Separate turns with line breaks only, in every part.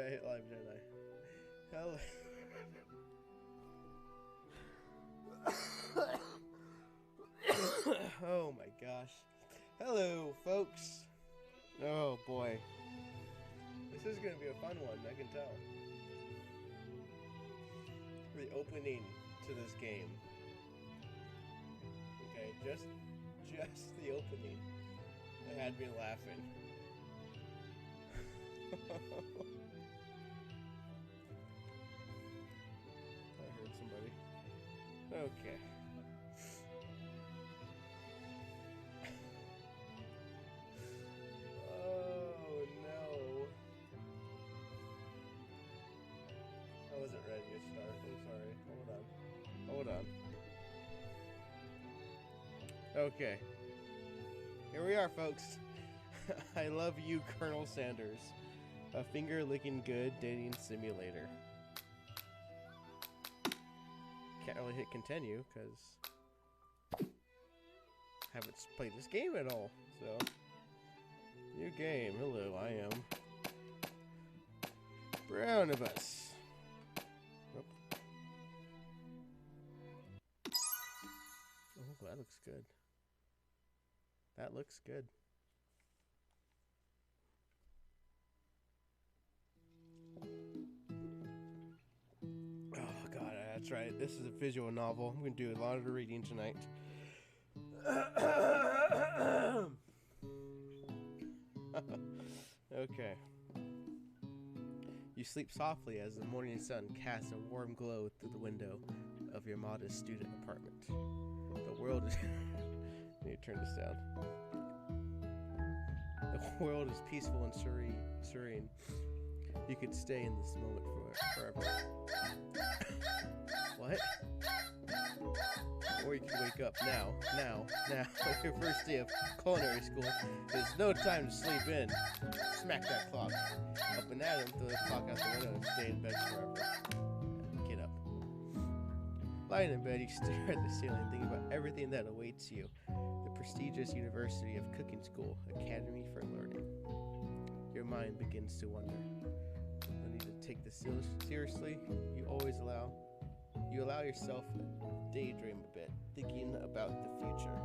I hit live, didn't I? Hello. Oh my gosh. Hello, folks. Oh boy. This is gonna be a fun one, I can tell. The opening to this game. Okay, just the opening that had me laughing. I heard somebody. Okay. Oh no. I wasn't ready to start. I'm sorry. Hold on. Okay. Here we are, folks. I love you, Colonel Sanders. A finger-licking good dating simulator. Can't really hit continue, because I haven't played this game at all, so. New game. Hello, I am Brown of Us. Nope. Oh, that looks good. That looks good. Oh, God, that's right. This is a visual novel. I'm going to do a lot of the reading tonight. Okay. You sleep softly as the morning sun casts a warm glow through the window of your modest student apartment. The world is... I need to turn this down. The world is peaceful and serene. You could stay in this moment forever. What? Or you can wake up now, like your first day of culinary school. There's no time to sleep in. Smack that clock. Up and at him, throw the clock out the window and stay in bed forever. Get up. Lying in bed, you stare at the ceiling, thinking about everything that awaits you. The prestigious University of Cooking School, Academy for Learning. Your mind begins to wonder. No need to take this seriously. You allow yourself to daydream a bit, thinking about the future.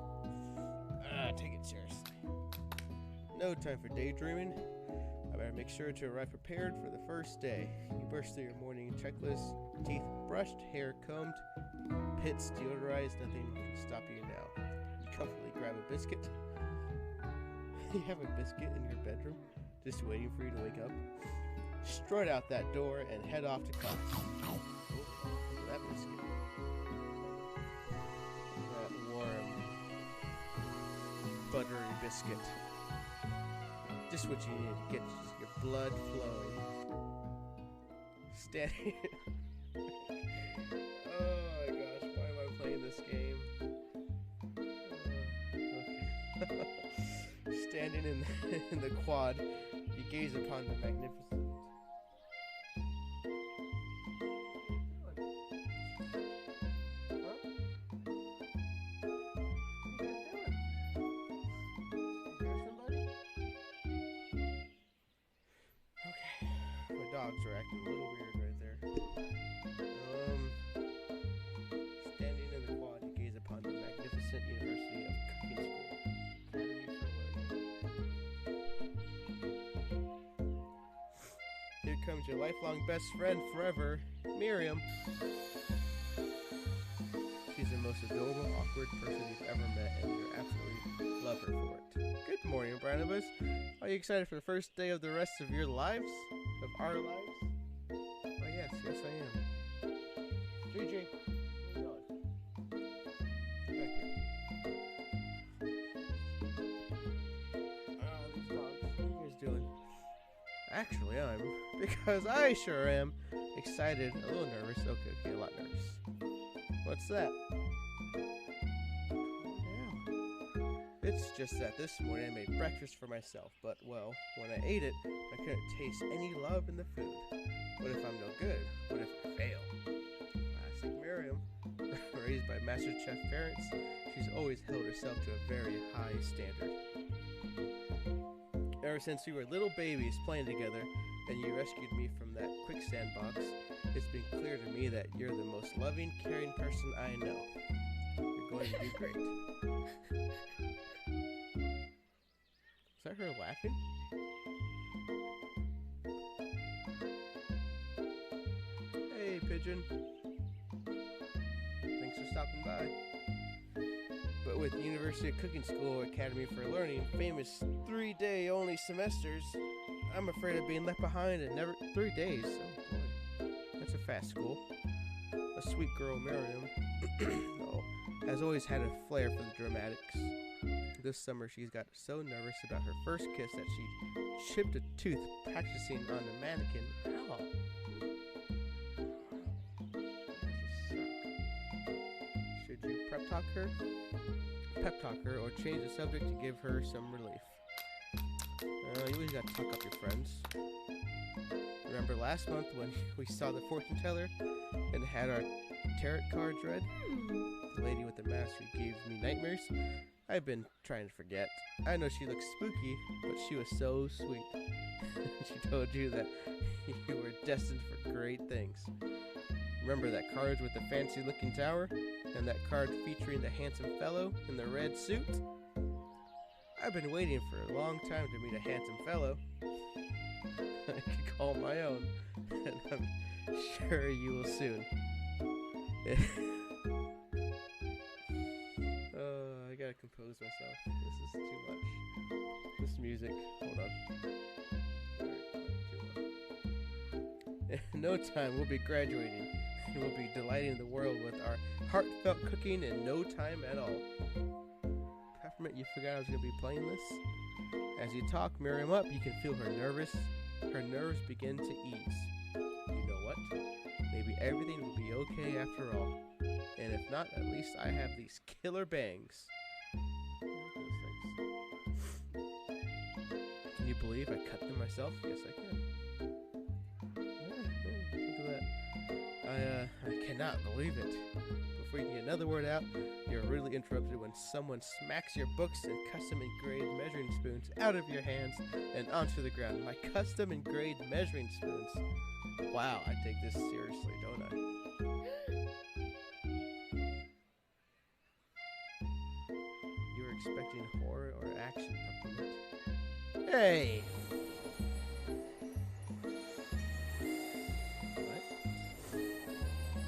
Take it seriously. No time for daydreaming. I better make sure to arrive prepared for the first day. You burst through your morning checklist, teeth brushed, hair combed, pits deodorized, nothing can stop you now. You comfortably grab a biscuit. You have a biscuit in your bedroom, just waiting for you to wake up. Strut out that door and head off to class. Oh, that biscuit. That warm, buttery biscuit. Just what you need to get your blood flowing. Standing. Oh my gosh, why am I playing this game? Okay. Standing in the quad, you gaze upon the magnificent. Dogs are acting a little weird right there. Standing in the quad, you gaze upon the magnificent University of Cooking School. Academy for Learning. Here comes your lifelong best friend forever, Miriam. She's the most adorable, awkward person you've ever met, and you absolutely love her for it. Good morning, Barnabas. Are you excited for the first day of the rest of your lives? Of our lives? Oh yes, I am. JJ, where you going? Back here. Oh, these dogs. What are you guys doing? Actually, I'm. Because I sure am. Excited, a little nervous. Okay, a lot nervous. What's that? It's just that this morning I made breakfast for myself, but, well, when I ate it, I couldn't taste any love in the food. What if I'm no good? What if I fail? Classic Miriam. Raised by Master Chef parents, she's always held herself to a very high standard. Ever since we were little babies playing together and you rescued me from that quicksand box, it's been clear to me that you're the most loving, caring person I know. You're going to do great. Is that her laughing? Hey, pigeon. Thanks for stopping by. But with University of Cooking School Academy for Learning, famous 3-day only semesters, I'm afraid of being left behind and never 3 days. Oh boy, that's a fast school. A sweet girl, Miriam, has always had a flair for the dramatics. This summer, she's got so nervous about her first kiss that she chipped a tooth practicing on a mannequin. Ow. Should you pep talk her, or change the subject to give her some relief? You always gotta talk up your friends. Remember last month when we saw the fortune teller and had our tarot cards read? The lady with the mask who gave me nightmares? I've been trying to forget. I know she looks spooky, but she was so sweet. She told you that you were destined for great things. Remember that card with the fancy looking tower? And that card featuring the handsome fellow in the red suit? I've been waiting for a long time to meet a handsome fellow I could call my own, and I'm sure you will soon. I gotta compose myself. This is too much. This music. Hold on. In no time, we'll be graduating, and we'll be delighting the world with our heartfelt cooking in no time at all. Peppermint, you forgot I was gonna be playing this? As you talk Miriam up, you can feel her nerves begin to ease. You know what? Maybe everything will be okay after all. And if not, at least I have these killer bangs. Can you believe I cut them myself? Yes, I can. Look at that. I cannot believe it. Before you can get another word out, you're rudely interrupted when someone smacks your books and custom engraved measuring spoons out of your hands and onto the ground. My custom engraved measuring spoons. Wow, I take this seriously, don't I? You were expecting horror or action, Peppermint. Hey! What?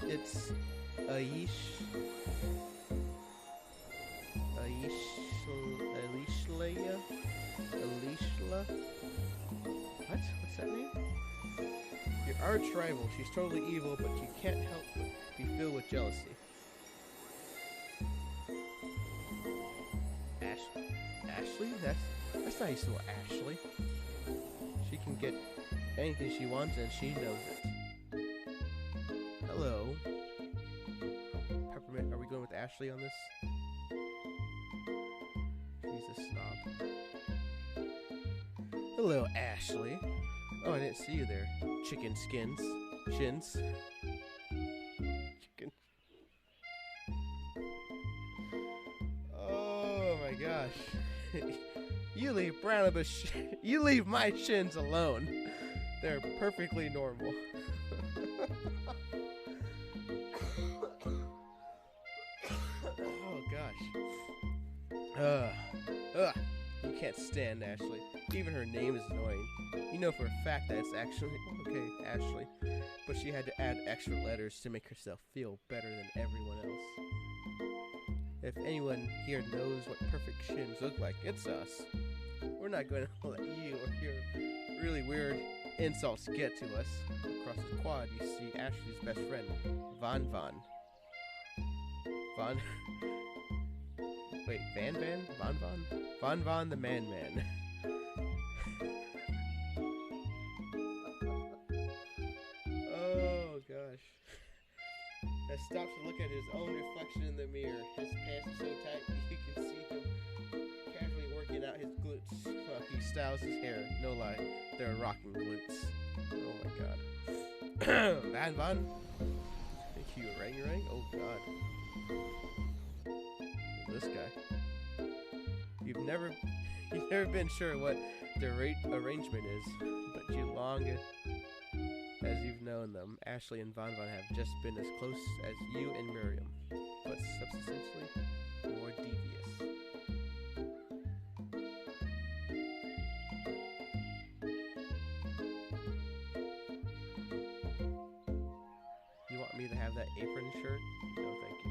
It's Alishla? What? What's that name? Your arch rival. She's totally evil, but you can't help but be filled with jealousy. Ashley? That's not how you spell Ashley. She can get anything she wants, and she knows it. Hello. Peppermint, are we going with Ashley on this? She's a snob. Hello, Ashley. Oh, I didn't see you there. Chicken skins. Shins. Chicken. Oh my gosh. You leave my shins alone. They're perfectly normal. Oh gosh. You can't stand Ashley. Even her name is annoying. You know for a fact that it's actually okay, Ashley, but she had to add extra letters to make herself feel better than everyone else. If anyone here knows what perfect shins look like, it's us. We're not going to let you or your really weird insults get to us. Across the quad, you see Ashley's best friend, Von. Wait, Von the Man. Oh gosh. As stops to look at his own reflection in the mirror. His pants are so tight you can see him casually working out his glutes. He styles his hair. No lie, they're rocking glutes. Oh my god. Von? Thank you, Rang. Oh god. This guy. You've never been sure what the arrangement is, but you long as you've known them, Ashley and Von Von have just been as close as you and Miriam, but substantially more devious. You want me to have that apron shirt? No, thank you.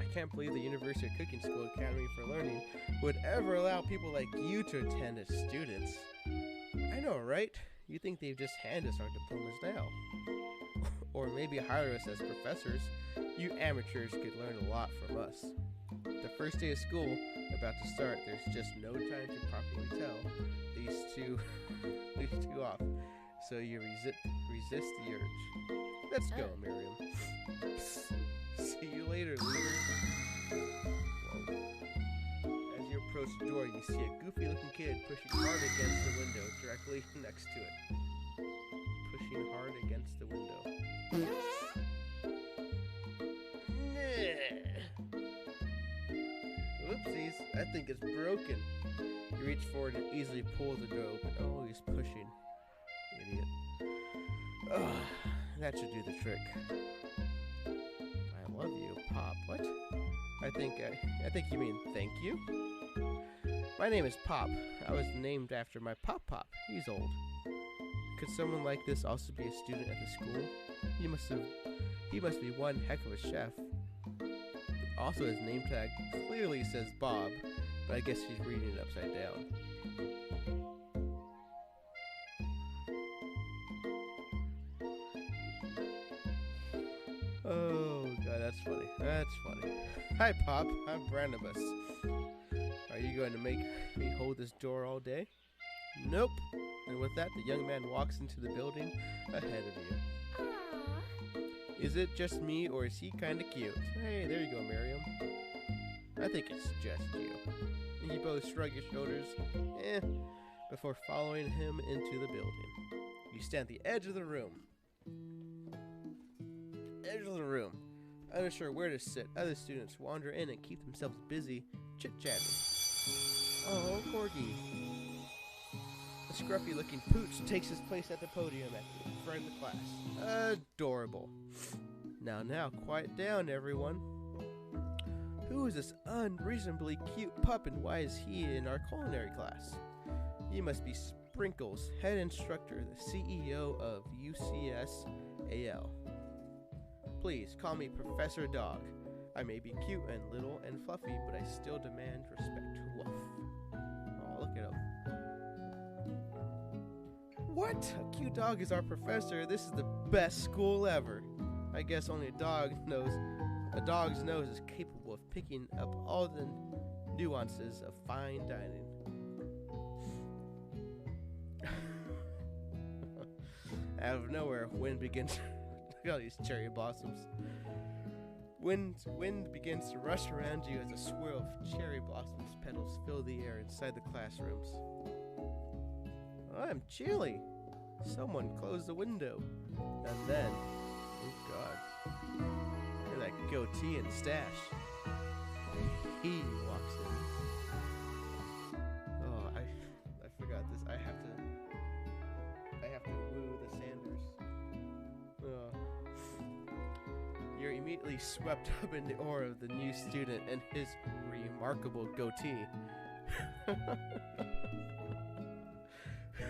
I can't believe the University of Cooking School Academy for Learning would ever allow people like you to attend as students. I know, right? You think they've just handed us our diplomas now. Or maybe hire us as professors. You amateurs could learn a lot from us. The first day of school about to start, there's just no time to properly tell these two off. So you resist the urge. Let's go, Miriam. See you later, loser. Whoa. As you approach the door, you see a goofy-looking kid pushing hard against the window directly next to it. Pushing hard against the window. Whoopsies, I think it's broken. You reach forward and easily pull the door open. Oh, he's pushing. Idiot. Ugh, that should do the trick. I love you, Pop. What? I think you mean thank you? My name is Pop. I was named after my Pop. He's old. Could someone like this also be a student at the school? He must be one heck of a chef. Also, his name tag clearly says Bob, but I guess he's reading it upside down. Oh, God, that's funny. That's funny. Hi, Pop. I'm Barnabas. Are you going to make me hold this door all day? Nope. And with that, the young man walks into the building ahead of you.
Aww.
Is it just me, or is he kind of cute? Hey, there you go, Miriam. I think it's just you. And you both shrug your shoulders, before following him into the building. You stand at the edge of the room. Unsure where to sit, other students wander in and keep themselves busy chit-chatting. Oh, Corgi. A scruffy-looking pooch takes his place at the podium at the front of the class. Adorable. Now, quiet down, everyone. Who is this unreasonably cute pup, and why is he in our culinary class? He must be Sprinkles, head instructor, the CEO of UCSAL. Please call me Professor Dog. I may be cute and little and fluffy, but I still demand respect. Woof. Oh, look at him. What? A cute dog is our professor. This is the best school ever. I guess only a dog's nose is capable of picking up all the nuances of fine dining. Out of nowhere, wind begins. Look at all these cherry blossoms. Wind begins to rush around you as a swirl of cherry blossoms petals fill the air inside the classrooms. I'm chilly. Someone closed the window. And then, oh God, and that goatee and stash. He walks in. Oh, I forgot this. I have to woo the Sanders. You're immediately swept up in the aura of the new student and his remarkable goatee.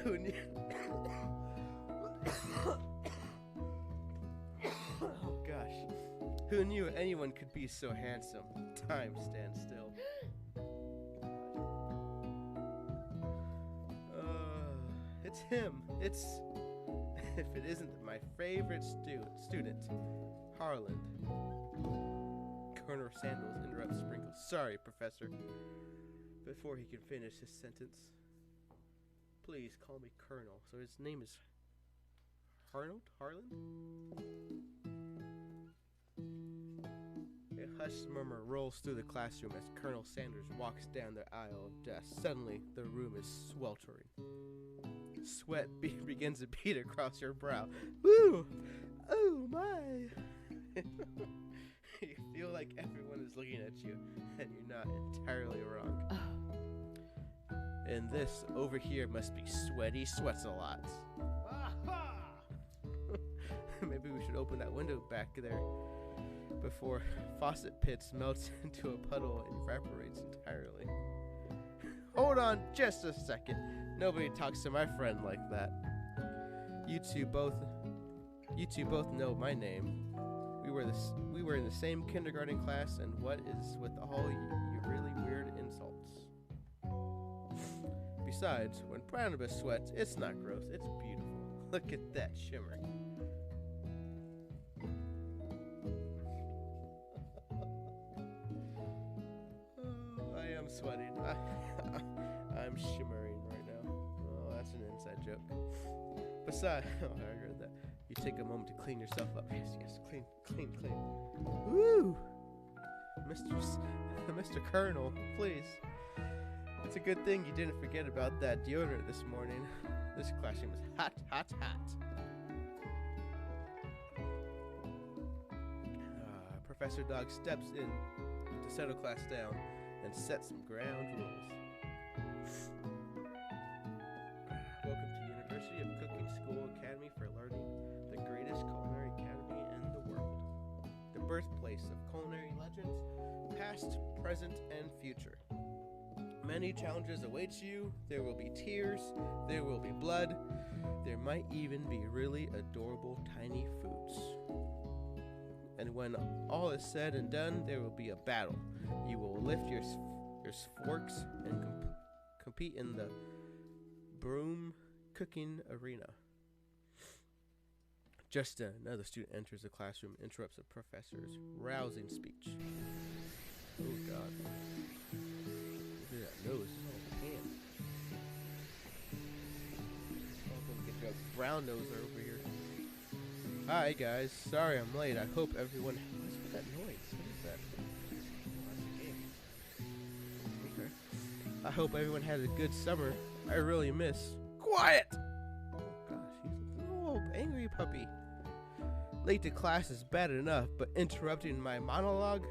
Who knew? Oh gosh. Who knew anyone could be so handsome? Time stands still. It's him. If it isn't my favorite student, Harland. Colonel Sandals interrupts Sprinkles. Sorry, Professor. Before he can finish his sentence, please call me Colonel. So his name is Harland? A hushed murmur rolls through the classroom as Colonel Sanders walks down the aisle of desks. Suddenly, the room is sweltering. Sweat begins to bead across your brow. Woo! Oh my! You feel like everyone is looking at you, and you're not entirely wrong. And this over here must be sweaty sweats a lot. Maybe we should open that window back there before faucet pits melts into a puddle and evaporates entirely. Hold on just a second. Nobody talks to my friend like that. You two both know my name. We were in the same kindergarten class, and what is with all you really weird insults? Besides, when Barnabas sweats, it's not gross, it's beautiful. Look at that shimmer. I am sweating. I'm shimmering right now. Oh, that's an inside joke. Besides, I heard that. You take a moment to clean yourself up. Yes, clean. Woo! Mr. Colonel, please. It's a good thing you didn't forget about that deodorant this morning. This classroom is hot. Professor Dog steps in to settle class down and set some ground rules. Welcome to University of Cooking School Academy for Learning, the greatest culinary academy in the world. The birthplace of culinary legends, past, present, and future. Many challenges await you. There will be tears, there will be blood, there might even be really adorable tiny foods. And when all is said and done, there will be a battle. You will lift your forks and compete in the broom cooking arena. Just then, another student enters the classroom and interrupts the professor's rousing speech. Oh God. Look at that nose, it's all tan. Oh, don't get your brown noser over here. Hi guys, sorry I'm late. I hope everyone. What's with that noise? What is that? Oh, that's a game. Okay. I hope everyone had a good summer. I really miss. Quiet! Oh gosh, he's a little angry puppy. Late to class is bad enough, but interrupting my monologue?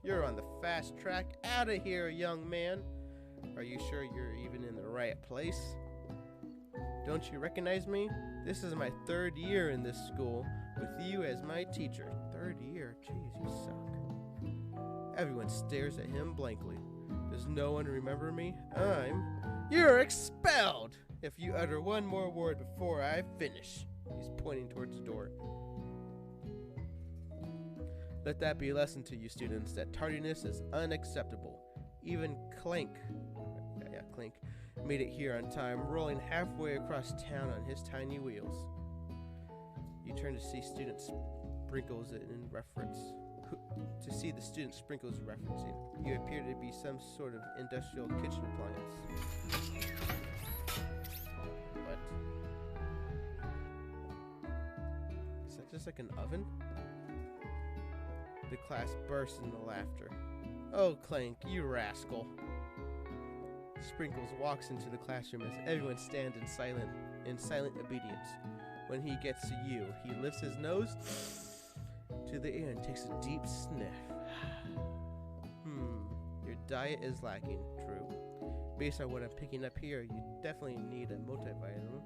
You're on the fast track. Out of here, young man. Are you sure you're even in the right place? Don't you recognize me? This is my 3rd year in this school, with you as my teacher. 3rd year? Jeez, you suck. Everyone stares at him blankly. Does no one remember me? You're expelled! If you utter one more word before I finish. He's pointing towards the door. Let that be a lesson to you students that tardiness is unacceptable. Even Clank made it here on time, rolling halfway across town on his tiny wheels. You turn to see students sprinkles in reference. To see the student sprinkles referencing. You appear to be some sort of industrial kitchen appliance. What? Is that just like an oven? The class bursts into laughter. Oh, Clank, you rascal. Sprinkles walks into the classroom as everyone stands in silent obedience. When he gets to you, he lifts his nose to the air and takes a deep sniff. Your diet is lacking, true. Based on what I'm picking up here, you definitely need a multivitamin.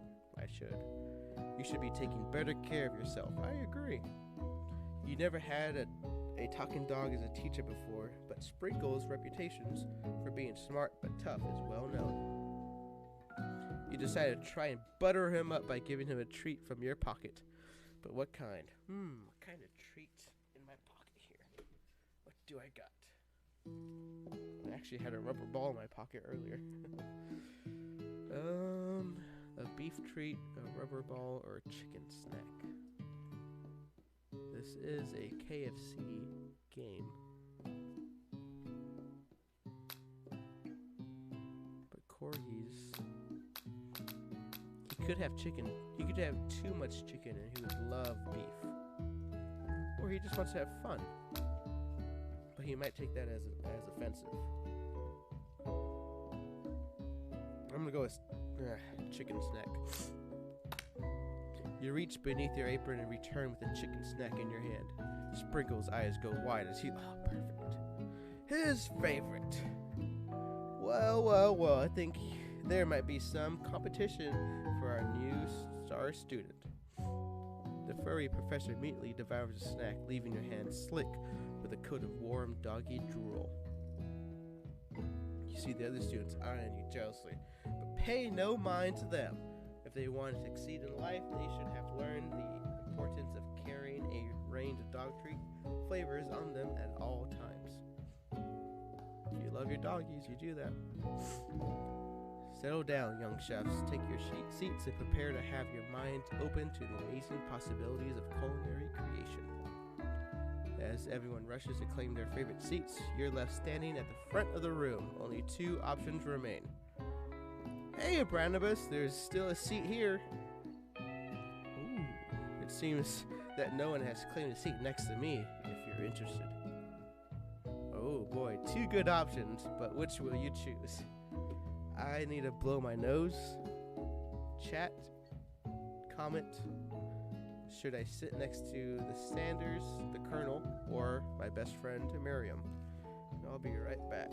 You should be taking better care of yourself. I agree. You never had a talking dog as a teacher before, but Sprinkles' reputations for being smart but tough is well known. You decided to try and butter him up by giving him a treat from your pocket. But what kind? What kind of treat in my pocket here? What do I got? I actually had a rubber ball in my pocket earlier. A beef treat, a rubber ball, or a chicken snack. This is a KFC game. But Corgis, he could have chicken. He could have too much chicken and he would love beef. Or he just wants to have fun. But he might take that as offensive. I'm gonna go with chicken snack. You reach beneath your apron and return with a chicken snack in your hand. Sprinkles' eyes go wide as he... Oh, perfect. His favorite. Well, I think there might be some competition for our new star student. The furry professor immediately devours a snack, leaving your hands slick with a coat of warm doggy drool. You see the other students eyeing you jealously, but pay no mind to them. If they want to succeed in life, they should have learned the importance of carrying a range of dog treat flavors on them at all times. If you love your doggies, you do that. Settle down, young chefs. Take your seats and prepare to have your minds open to the amazing possibilities of culinary creation. As everyone rushes to claim their favorite seats, you're left standing at the front of the room. Only two options remain. Hey, Barnabas, there's still a seat here. Ooh, it seems that no one has claimed a seat next to me, if you're interested. Oh boy, two good options, but which will you choose? I need to blow my nose. Chat. Comment. Should I sit next to the Sanders, the Colonel, or my best friend, Miriam? I'll be right back.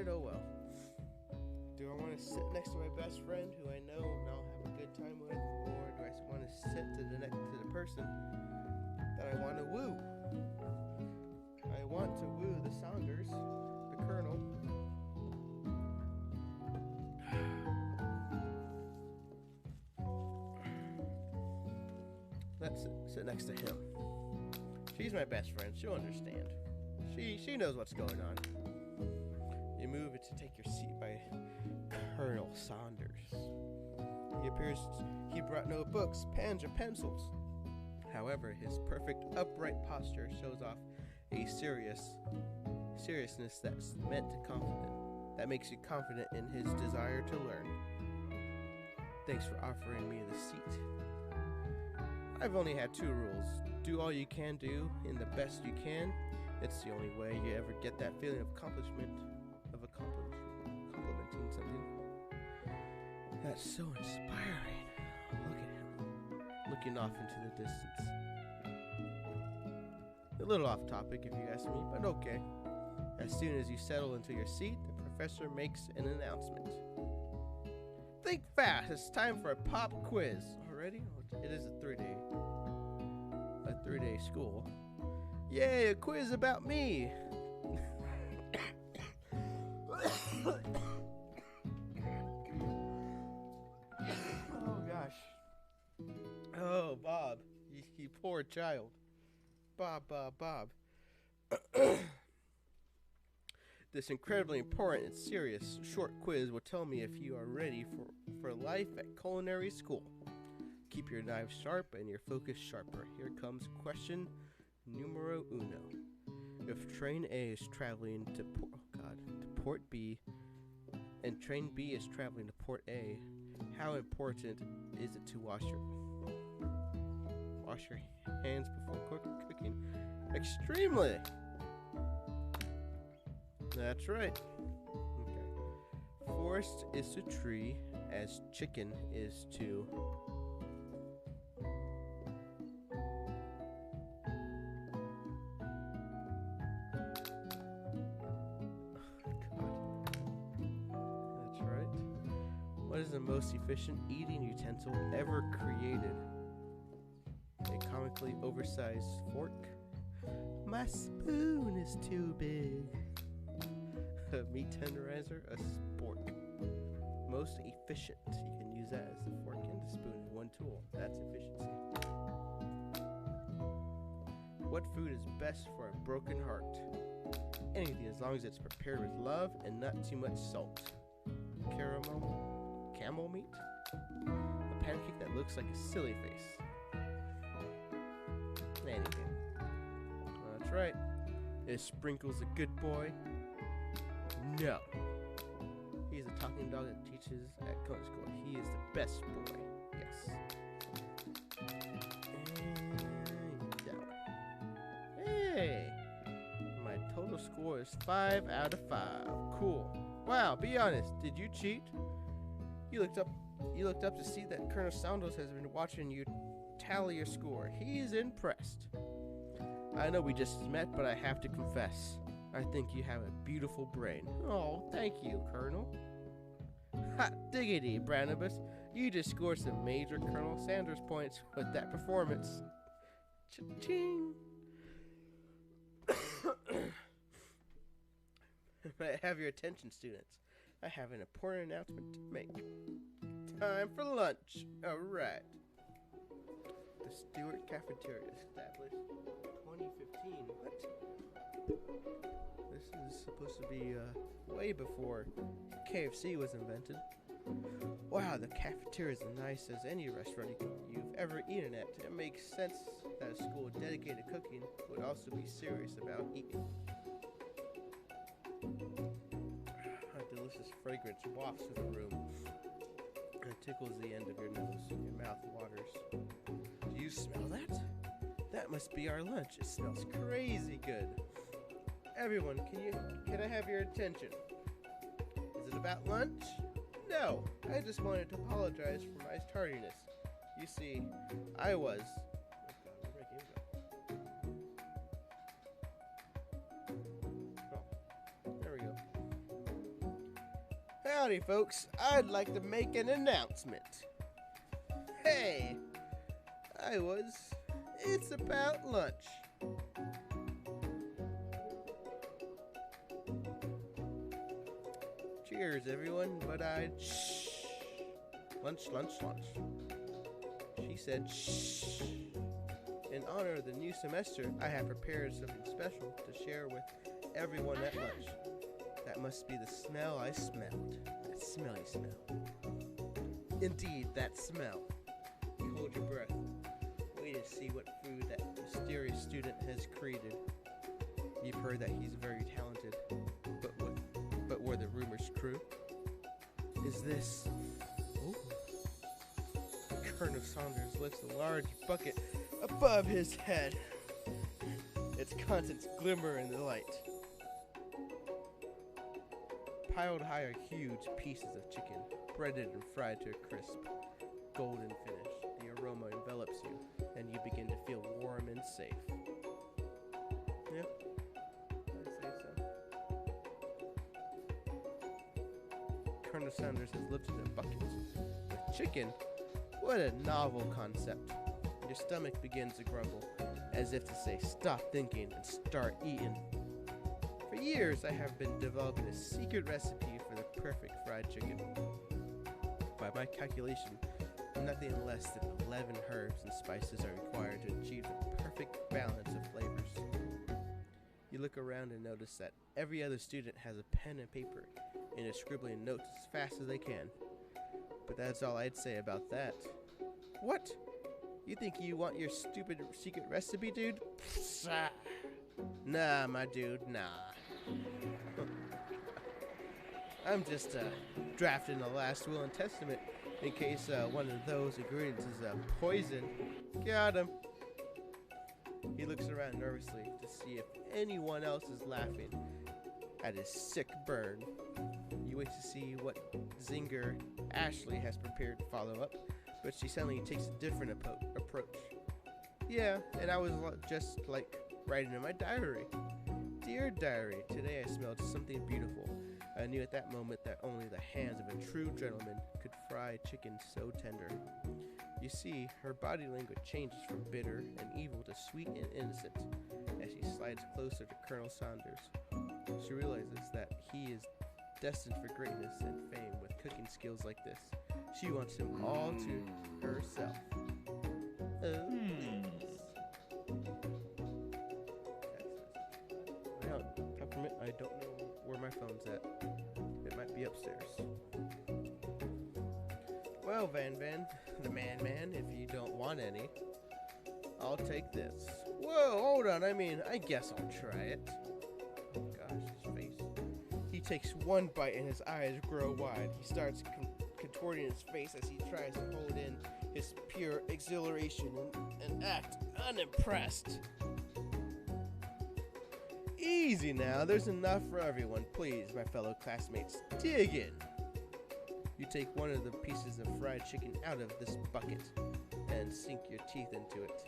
Oh well. Do I want to sit next to my best friend who I know and I'll have a good time with, or do I want to sit next to the person that I want to woo? I want to woo the Saunders, the Colonel. Let's sit next to him. She's my best friend. She'll understand. She knows what's going on. You move to take your seat by Colonel Saunders. He appears he brought no books, pens, or pencils. However, his perfect upright posture shows off a seriousness that makes you confident in his desire to learn. Thanks for offering me the seat. I've only had two rules. Do all you can do in the best you can. It's the only way you ever get that feeling of complimenting something. That's so inspiring. Look at him, looking off into the distance. A little off topic if you ask me, but okay. As soon as you settle into your seat, the professor makes an announcement. Think fast, it's time for a pop quiz. Already? It is a three-day school. Yay, a quiz about me. Oh gosh. Oh, Bob, you poor child. Bob. This incredibly important and serious short quiz will tell me if you are ready for life at culinary school. Keep your knives sharp and your focus sharper. Here comes question numero uno. If train A is traveling to Port B, and train B is traveling to Port A, how important is it to wash your hands before cooking? Extremely. That's right. Okay. Forest is to tree as chicken is to What is the most efficient eating utensil ever created? A comically oversized fork? My spoon is too big. A meat tenderizer? A spork. Most efficient. You can use that as the fork and the spoon in one tool. That's efficiency. What food is best for a broken heart? Anything as long as it's prepared with love and not too much salt. Camel meat? A pancake that looks like a silly face. Anything. That's right. Is Sprinkles a good boy? No. He's a talking dog that teaches at Cone School. He is the best boy. Yes. Hey! My total score is 5 out of 5. Cool. Wow, be honest. Did you cheat? You looked up to see that Colonel Saunders has been watching you tally your score. He's impressed. I know we just met, but I have to confess, I think you have a beautiful brain. Oh, thank you, Colonel. Hot diggity, Barnabas. You just scored some major Colonel Sanders points with that performance. Cha-ching. May I have your attention, students? I have an important announcement to make. Time for lunch. All right. The Stewart Cafeteria established 2015. What? This is supposed to be way before KFC was invented. Wow, the cafeteria is as nice as any restaurant you've ever eaten at. It makes sense that a school dedicated to cooking would also be serious about eating. A delicious fragrance wafts through the room, and it tickles the end of your nose. Your mouth waters. Do you smell that? That must be our lunch. It smells crazy good. Everyone, can I have your attention? Is it about lunch? No, I just wanted to apologize for my tardiness. You see, I was... Oh, there we go. Howdy, folks. I'd like to make an announcement. Hey, it's about lunch. Cheers, everyone, but shh. Lunch. She said, shh. In honor of the new semester, I have prepared something special to share with everyone at lunch. That must be the smell I smelled. That smelly smell. Indeed, that smell. You hold your breath. Wait to see what food that mysterious student has created. You've heard that he's very talented, but were the rumors true? Is this... Ooh. Colonel Saunders lifts a large bucket above his head. Its contents glimmer in the light. Piled high are huge pieces of chicken, breaded and fried to a crisp, golden finish. The aroma envelops you, and you begin to feel warm and safe. Yeah, I'd say so. Colonel Saunders has lifted a bucket with chicken. What a novel concept. Your stomach begins to grumble, as if to say, stop thinking and start eating. For years, I have been developing a secret recipe for the perfect fried chicken. By my calculation, nothing less than 11 herbs and spices are required to achieve the perfect balance of flavors. You look around and notice that every other student has a pen and paper and is scribbling notes as fast as they can. But that's all I'd say about that. What? You think you want your stupid secret recipe, dude? Nah, my dude, nah. I'm just drafting the last will and testament in case one of those ingredients is poison. Got him. He looks around nervously to see if anyone else is laughing at his sick burn. You wait to see what zinger Ashley has prepared to follow up, but she suddenly takes a different approach. Yeah, and I was just like writing in my diary. Dear diary, today I smelled something beautiful. I knew at that moment that only the hands of a true gentleman could fry chicken so tender. You see, her body language changes from bitter and evil to sweet and innocent as she slides closer to Colonel Saunders. She realizes that he is destined for greatness and fame with cooking skills like this. She wants him all to herself. Well, my phone's at. It might be upstairs. Well, Van, the man, if you don't want any, I'll take this. Whoa, hold on. I guess I'll try it. Oh gosh, his face. He takes one bite and his eyes grow wide. He starts contorting his face as he tries to hold in his pure exhilaration and act unimpressed. Easy now, there's enough for everyone. Please, my fellow classmates, dig in. You take one of the pieces of fried chicken out of this bucket and sink your teeth into it.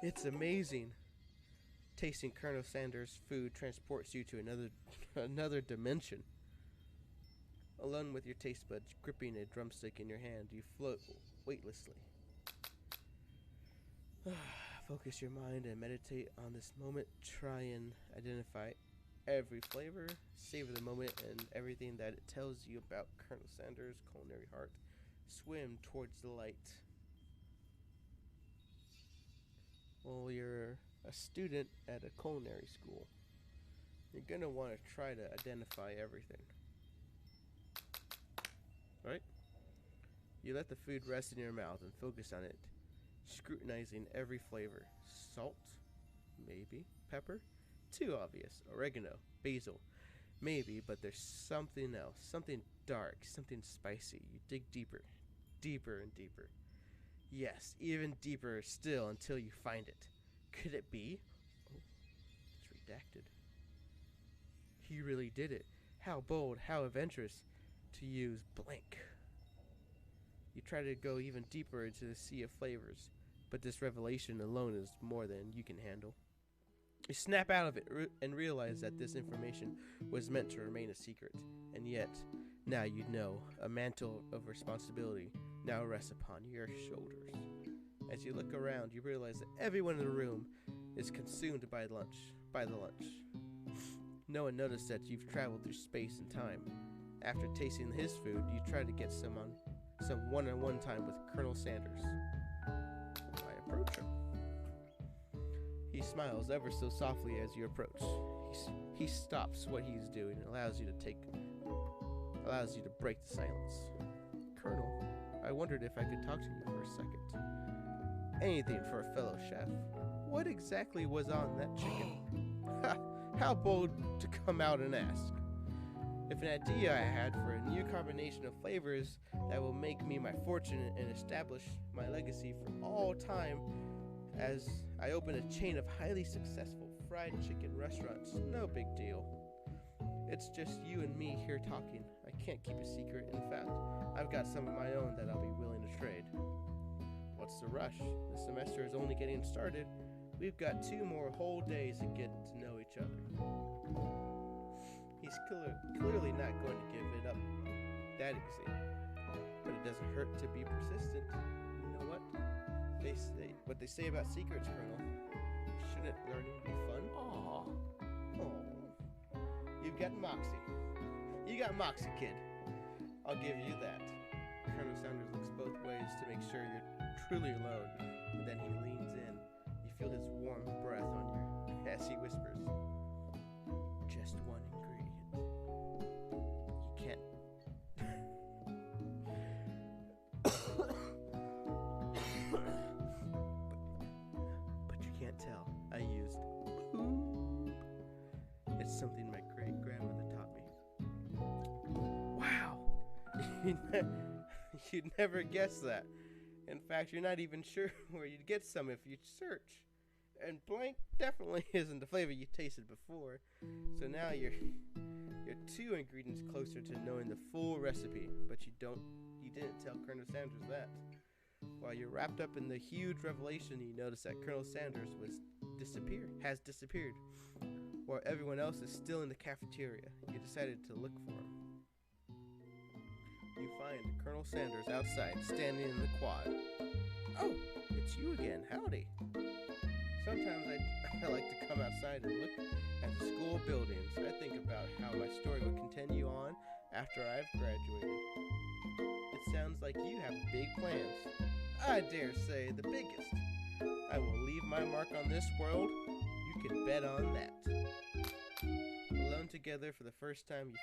It's amazing. Tasting Colonel Sanders' food transports you to another dimension. Alone with your taste buds gripping a drumstick in your hand, you float weightlessly. Focus your mind and meditate on this moment. Try and identify every flavor, savor the moment and everything that it tells you about Colonel Sanders' culinary heart. Swim towards the light. Well, you're a student at a culinary school. You're gonna want to try to identify everything. Right? You let the food rest in your mouth and focus on it, scrutinizing every flavor. Salt? Maybe. Pepper? Too obvious. Oregano. Basil? Maybe, but there's something else. Something dark. Something spicy. You dig deeper. Deeper and deeper. Yes, even deeper still until you find it. Could it be? Oh, it's redacted. He really did it. How bold, how adventurous to use blank. You try to go even deeper into the sea of flavors, but this revelation alone is more than you can handle. You snap out of it and realize that this information was meant to remain a secret, and yet, now you know, a mantle of responsibility now rests upon your shoulders. As you look around, you realize that everyone in the room is consumed by the lunch. No one noticed that you've traveled through space and time. After tasting his food, you try to get some one-on-one time with Colonel Sanders. I approach him. He smiles ever so softly as you approach. He stops what he's doing and allows you to break the silence. Colonel, I wondered if I could talk to you for a second. Anything for a fellow chef. What exactly was on that chicken? How bold to come out and ask. If an idea I had for a new combination of flavors that will make me my fortune and establish my legacy for all time as I open a chain of highly successful fried chicken restaurants, no big deal. It's just you and me here talking. I can't keep a secret. In fact, I've got some of my own that I'll be willing to trade. What's the rush? The semester is only getting started. We've got 2 more whole days to get to know each other. He's clearly not going to give it up that easy. But it doesn't hurt to be persistent. You know what? What they say about secrets, Colonel. Shouldn't learning be fun? Aww. You've got moxie. You got moxie, kid. I'll give you that. Colonel Sanders looks both ways to make sure you're truly alone. And then he leans in. You feel his warm breath on your as he whispers, just one ingredient. You can't. but you can't tell. I used poop. It's something my great grandmother taught me. Wow. You'd never guess that. In fact, you're not even sure where you'd get some if you search. And blank definitely isn't the flavor you tasted before. So now you're 2 ingredients closer to knowing the full recipe, but you didn't tell Colonel Sanders that. While you're wrapped up in the huge revelation, you notice that Colonel Sanders has disappeared. While everyone else is still in the cafeteria, you decided to look for him. You find Colonel Sanders outside, standing in the quad. Oh, it's you again. Howdy. Sometimes I like to come outside and look at the school buildings. I think about how my story will continue on after I've graduated. It sounds like you have big plans. I dare say the biggest. I will leave my mark on this world. You can bet on that. alone together for the first time, you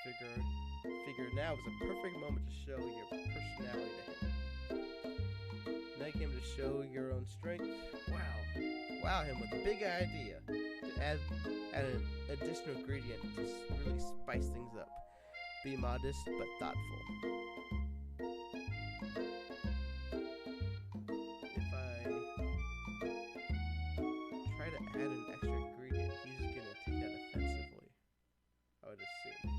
figure now is a perfect moment to show your personality to him. Now you came to show your own strength. Wow him with a big idea to add an additional ingredient to really spice things up. Be modest but thoughtful. If I try to add an extra ingredient, he's gonna take that offensively, I would assume.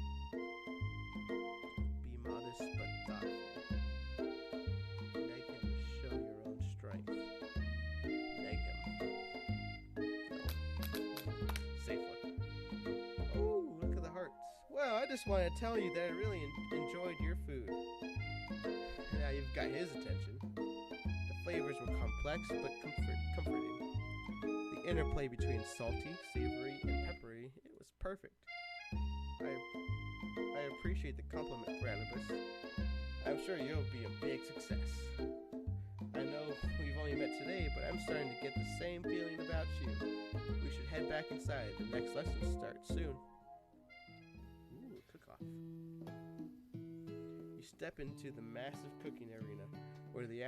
Be modest but thoughtful. Neg him to show your own strength. Neg him. No. Safe one. Ooh, look at the hearts. Well, I just want to tell you that I really enjoyed your food. Now you've got his attention. The flavors were complex but comforting. The interplay between salty, savory, and peppery, it was perfect. I appreciate the compliment, Barnabas. I'm sure you'll be a big success. I know we've only met today, but I'm starting to get the same feeling about you. We should head back inside. The next lesson starts soon. Ooh, cook-off. You step into the massive cooking arena, where the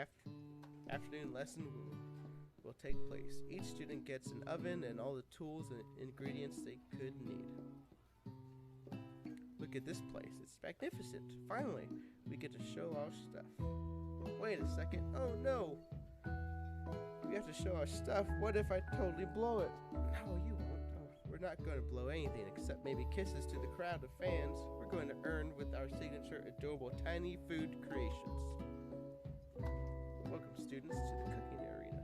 afternoon lesson will take place. Each student gets an oven and all the tools and ingredients they could need. Look at this place. It's magnificent. Finally, we get to show our stuff. Wait a second. Oh no! We have to show our stuff. What if I totally blow it? No, you won't. Oh, we're not going to blow anything except maybe kisses to the crowd of fans we're going to earn with our signature adorable tiny food creations. Welcome, students, to the cooking arena.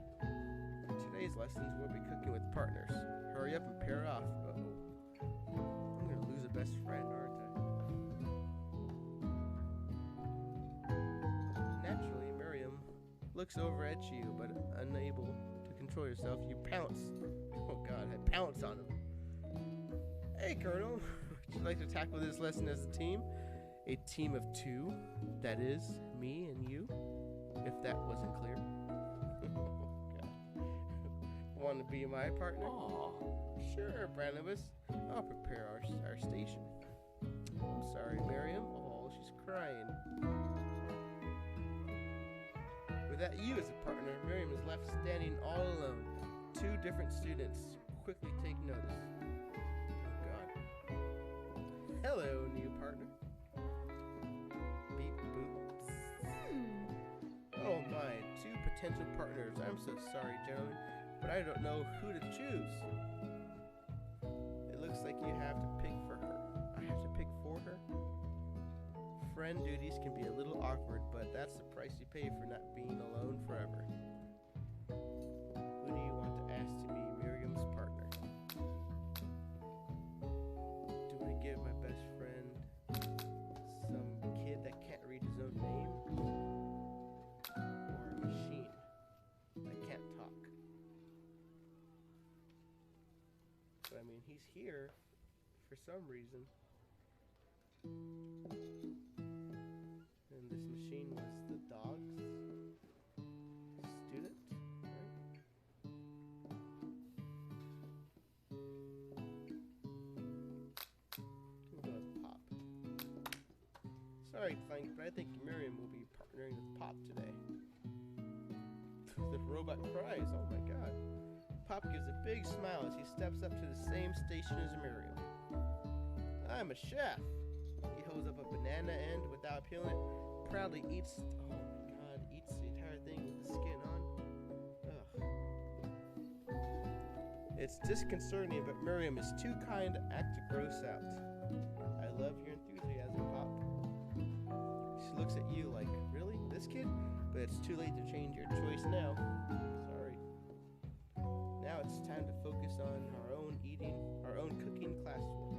For today's lessons, we'll be cooking with partners. Hurry up and pair off. Uh-oh. I'm going to lose a best friend, aren't I? Naturally, Miriam looks over at you, but unable to control yourself, you pounce. Oh God, I pounce on him. Hey, Colonel, would you like to tackle this lesson as a team? A team of two, that is, me and you, if that wasn't clear. Want to be my partner? Aww. Sure, Barnabas. I'll prepare our station. I'm sorry, Miriam. Oh, she's crying. Without you as a partner, Miriam is left standing all alone. Two different students quickly take notice. Oh, God. Hello, new partner. Beep, boop. Oh, my. Two potential partners. I'm so sorry, gentlemen, but I don't know who to choose. It looks like you have to pick for her. I have to pick for her? Friend duties can be a little awkward, but that's the price you pay for not being alone forever. Who do you want to ask to be Miriam's partner? Do I give my best friend some kid that can't read his own name? Or a machine that can't talk? But I mean, he's here for some reason. And this machine was the dog's student, right? We'll go with Pop. Sorry, Clank, but I think Miriam will be partnering with Pop today. The robot cries, oh my God. Pop gives a big smile as he steps up to the same station as Miriam. I'm a chef. He holds up a banana and, without peeling it, proudly eats. Oh my God! Eats the entire thing with the skin on. Ugh. It's disconcerting, but Miriam is too kind to act to gross out. I love your enthusiasm, Pop. She looks at you like, really, this kid? But it's too late to change your choice now. Sorry. Now it's time to focus on our own cooking classwork.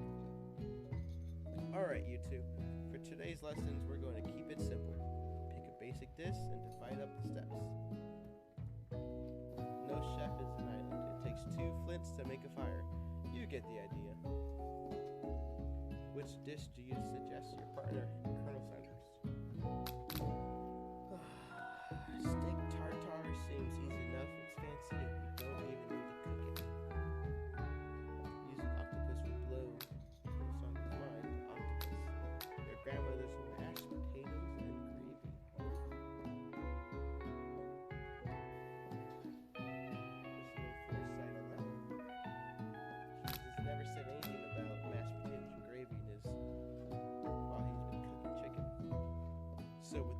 Alright, you two. For today's lessons, we're going to keep it simple. Pick a basic dish and divide up the steps. No chef is an island. It takes two flints to make a fire. You get the idea. Which dish do you suggest your partner, Colonel Sanders? Steak tartare seems easy enough. It's fancy and you don't even need to cook it. Using octopus would blow, Colonel Sanders.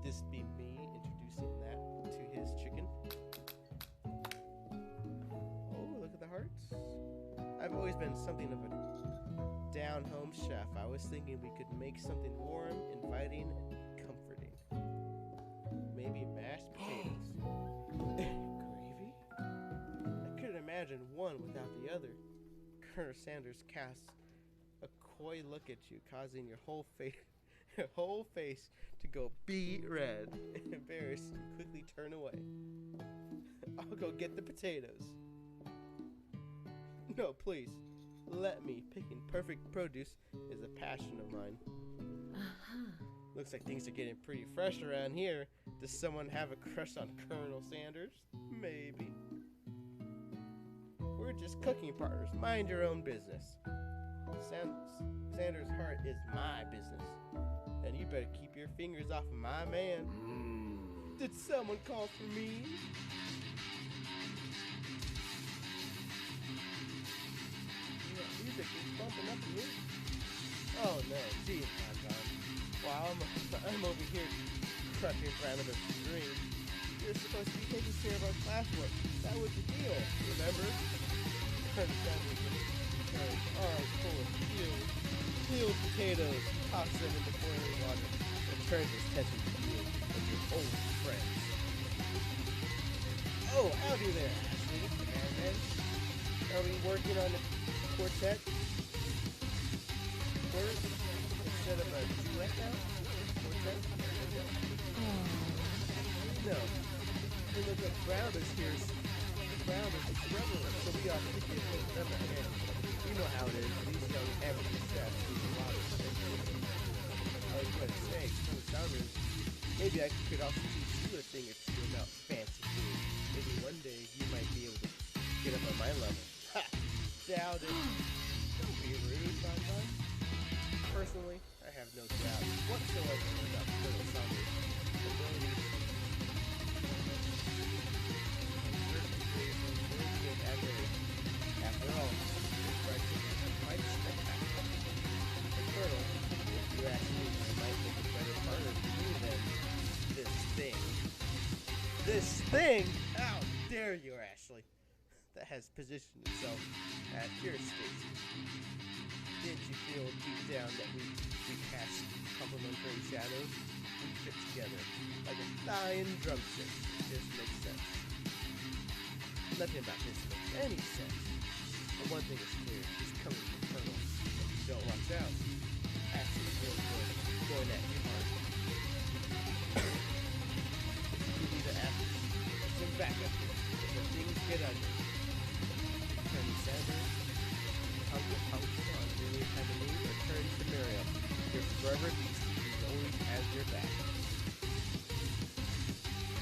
this be me introducing that to his chicken. Oh, look at the hearts. I've always been something of a down-home chef. I was thinking we could make something warm, inviting, and comforting. Maybe mashed potatoes. Gravy? I couldn't imagine one without the other. Colonel Sanders casts a coy look at you, causing your whole face to go beet red. Embarrassed, you quickly turn away. I'll go get the potatoes. No, please. Let me. Picking perfect produce is a passion of mine. Looks like things are getting pretty fresh around here. Does someone have a crush on Colonel Sanders? Maybe. We're just cooking partners. Mind your own business. Sanders' heart is my business. And you better keep your fingers off of my man. Did someone call for me? Music is bumping up in here. Oh no, geez, I'm gone. Wow, I'm over here crushing parameters to dream. You're supposed to be taking care of our classwork. That was the deal, remember? Colonel Sanders turns arms full of peeled potatoes, toss them into boiling water, and turns his attention to you and your old friends. Oh, howdy there, Ashley. And are we working on the quartet? Word? Instead of a duet now? Quartet? No. We look like Grounders here. Grounders is relevant, so we ought to give them a hand. You know how it is. These young amateur chefs need a lot of things. I was going to say, Colonel Sanders, maybe I could also teach you a thing or two about fancy food. Maybe one day you might be able to get up on my level. Ha! Doubt it. Don't be rude, Bon. Personally, I have no doubt whatsoever about Colonel Sanders' ability to after all, his practice is quite spectacular. The Colonel, if you ask me, might make a better partner for you than this thing. This thing? How dare you, Ashley? That has positioned itself at your station. Didn't you feel deep down that we cast complementary shadows? We fit together like a lion drumstick. It just makes sense. Nothing about this makes any sense. But one thing is clear, he's coming from Colonel. If you don't watch out, Ashley's really going at you hard. You need to ask some backup here. When things get ugly. Colonel Sanders, Uncle Punks on any kind of need, or turn to Miriam. Your forever beastie who always has your back.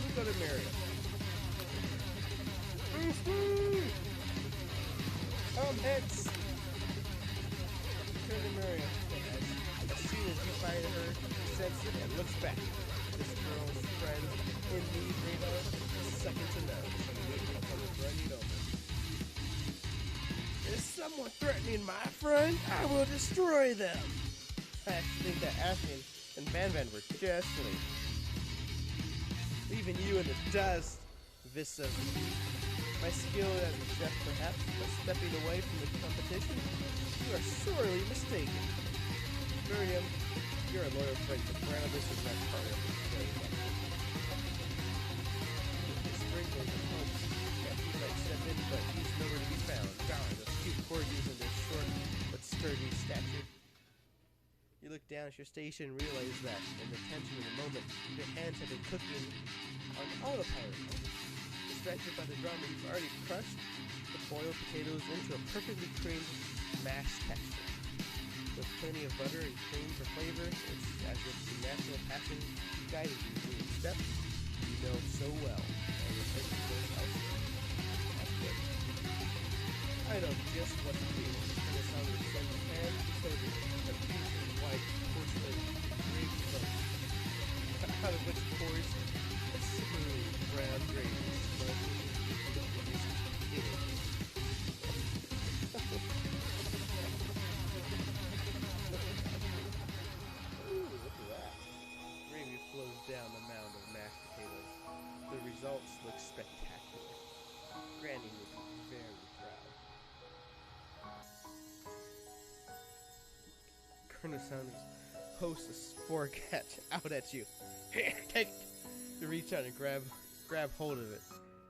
We go to Miriam. Heads! Turn to Miriam. As soon as you find her, sense it and looks back. This girl's friend, Indy Radar, is second to none. She will come running over. Is someone threatening my friend? I will destroy them! I actually think that Ashton and Van were just late. Leaving you in the dust, vis-a-vis. My skill as a chef, perhaps, but stepping away from the competition? You are sorely mistaken. Miriam, you're a loyal friend, but Barnabas is my partner for today. The sprinklers and hopes that he might step in, but he's nowhere to be found. Darn, those cute corgis and their short but sturdy stature. You look down at your station and realize that, in the tension of the moment, your hands have been cooking on autopilot. Distracted by the drama, you've already crushed the boiled potatoes into a perfectly creamed mashed texture. With plenty of butter and cream for flavor, it's as if the natural passion guided you through the steps you know so well, and your attention goes elsewhere. That's good. I know just what to do. And the sound of sun pan soda, a beautiful white porcelain gravy boat, out of which pours a smooth brown gravy. Ooh, look at that. Gravy flows down the mountain. results look spectacular. Granny will be very proud. Colonel Sanders hosts a fork out at you. Take it! You reach out and grab hold of it,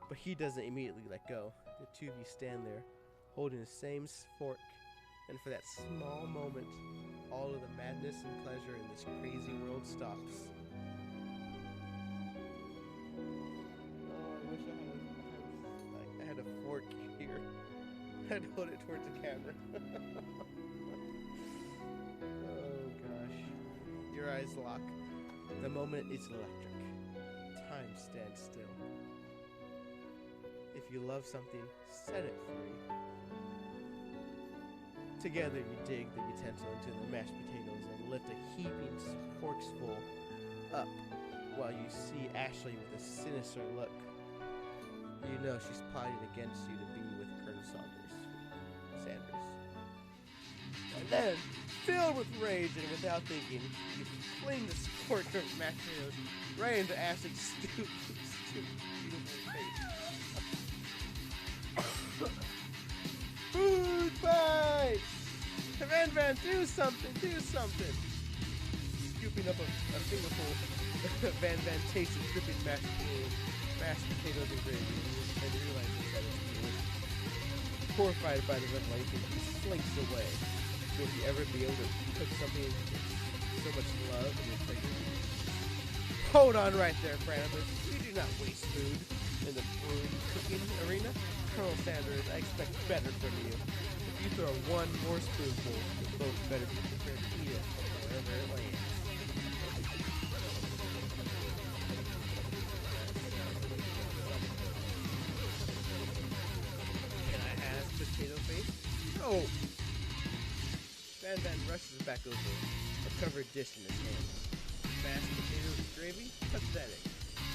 but he doesn't immediately let go. The two of you stand there, holding the same fork, and for that small moment, all of the madness and pleasure in this crazy world stops. Oh, I wish I had a fork here. I'd hold it towards the camera. Oh gosh. Your eyes lock. The moment is electric. Time stands still. If you love something, set it free. Together you dig the utensil into the mashed potatoes and lift a heaping forksful up while you see Ashley with a sinister look. You know she's plotting against you to be with Colonel Sanders. And then, filled with rage and without thinking, you fling the fork of mashed potatoes right into Ashley's stupid, beautiful face. Food fight! Van, do something! Scooping up a fingerful, Van tastes the dripping mashed potatoes and gravy and realizes that it's delicious. Horrified by the revelation, he slinks away. Will he ever be able to cook something with so much love and integrity? Hold on right there, Francis. You do not waste food in the food cooking arena. Colonel Sanders, I expect better from you. If you throw one more spoonful, you'll both better be prepared to eat it wherever it lands. Can I have potato face? No! Van rushes back over, a covered dish in his hand. Mashed potatoes and gravy? Pathetic.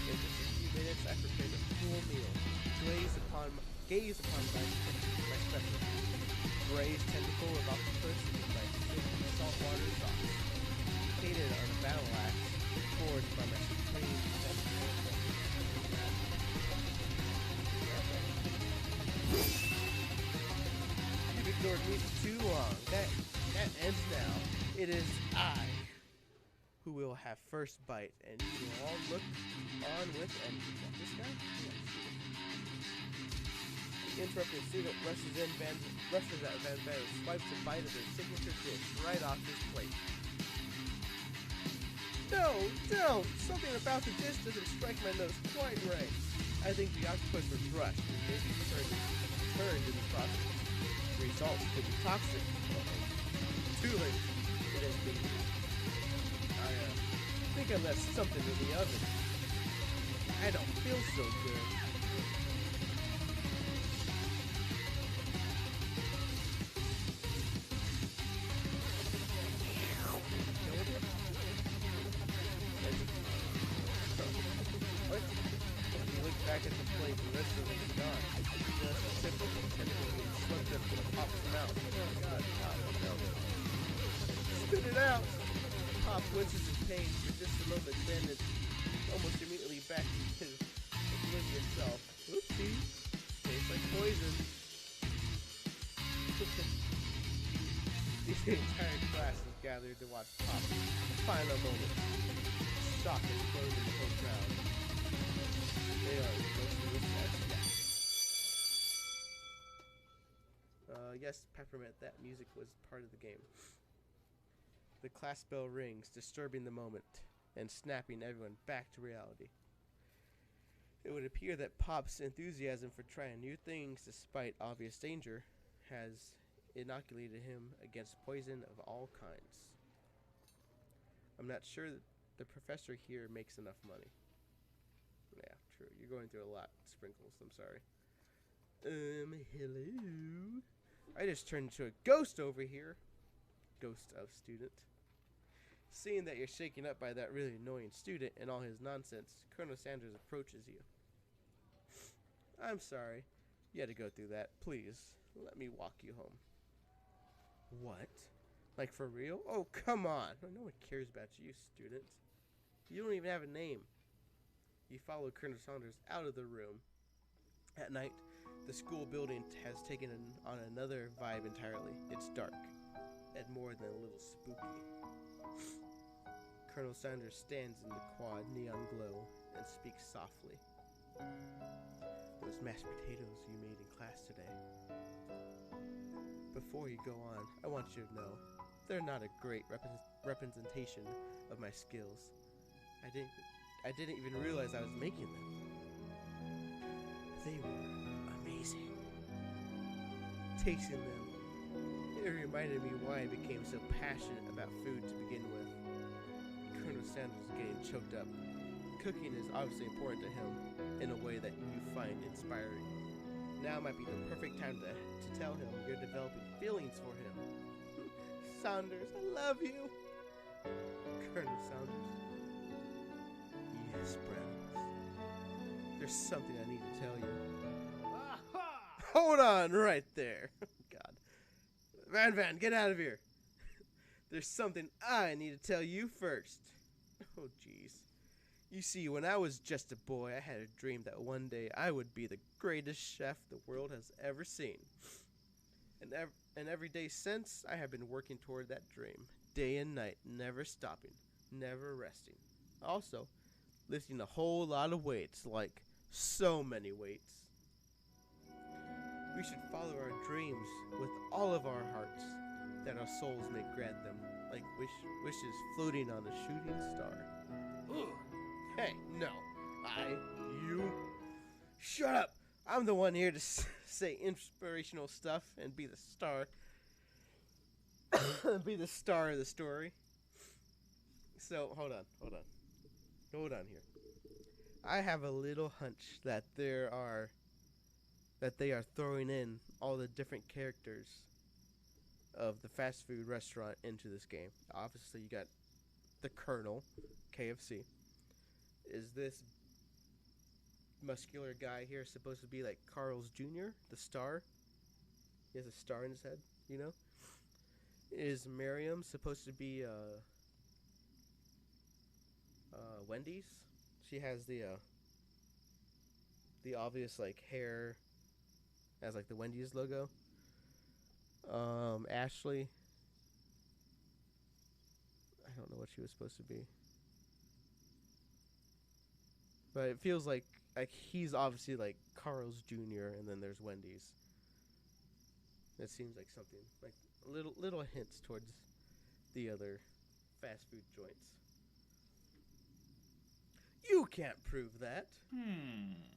In just a few minutes, I prepared a full meal. Gaze upon my specialty. Braised tentacle of octopus with my silky saltwater sauce. Painted on a battle axe, forged by my supreme vegetable. You've ignored me for too long. That ends now. It is I who will have first bite, and you will all look on with envy. This guy? The interrupting student rushes at Van and swipes a bite of his signature dish right off his plate. No! Something about the dish doesn't strike my nose quite right. I think the octopus was rushed and maybe turned in the process. The results could be toxic. Too late. It has been used. I think I left something in the oven. I don't feel so good. What? When you look back at the plate, the rest of it is gone. Just a typical tentacle being swept up in Pop's mouth. Oh God, Pop, no. Spit it out! Pop winces in pain for just a moment, then it's almost immediately back to his oblivious self. Oopsie. Tastes like poison. The entire class is gathered to watch Pop's final moment. Shock explodes in the whole crowd. They are emotionless as death. Yes, Peppermint, that music was part of the game. The class bell rings, disturbing the moment and snapping everyone back to reality. It would appear that Pop's enthusiasm for trying new things despite obvious danger has inoculated him against poison of all kinds. I'm not sure that the professor here makes enough money. Yeah, true. You're going through a lot, Sprinkles. I'm sorry. Hello? I just turned into a ghost over here. Ghost of student. Seeing that you're shaken up by that really annoying student and all his nonsense, Colonel Sanders approaches you. I'm sorry. You had to go through that. Please, let me walk you home. What? Like for real? Oh, come on. No one cares about you, student. You don't even have a name. You follow Colonel Saunders out of the room. At night, the school building has taken on another vibe entirely. It's dark, and more than a little spooky. Colonel Saunders stands in the quad neon glow and speaks softly. Those mashed potatoes you made in class today. Before you go on, I want you to know they're not a great representation of my skills. I didn't even realize I was making them. They were amazing. Tasting them, it reminded me why I became so passionate about food to begin with. Colonel Sanders is getting choked up. Cooking is obviously important to him in a way that you find inspiring. Now might be the perfect time to tell him you're developing feelings for him. Saunders, I love you. Colonel Saunders. Yes, Browns. There's something I need to tell you. Hold on right there. God. Van, get out of here. There's something I need to tell you first. Oh, jeez. You see, when I was just a boy, I had a dream that one day I would be the greatest chef the world has ever seen. And every day since, I have been working toward that dream, day and night, never stopping, never resting. Also, lifting a whole lot of weights, like so many weights. We should follow our dreams with all of our hearts, that our souls may grant them, like wishes floating on a shooting star. Ugh. Hey, no. You. Shut up! I'm the one here to say inspirational stuff and be the star. Be the star of the story. So, hold on here. I have a little hunch that they are throwing in all the different characters of the fast food restaurant into this game. Obviously, you got the Colonel, KFC. Is this muscular guy here supposed to be like Carl's Jr., the star? He has a star in his head, you know? Is Miriam supposed to be Wendy's? She has the obvious like hair as like the Wendy's logo. Ashley, I don't know what she was supposed to be. But it feels like he's obviously like Carl's Jr. and then there's Wendy's. It seems like something like little hints towards the other fast food joints. You can't prove that.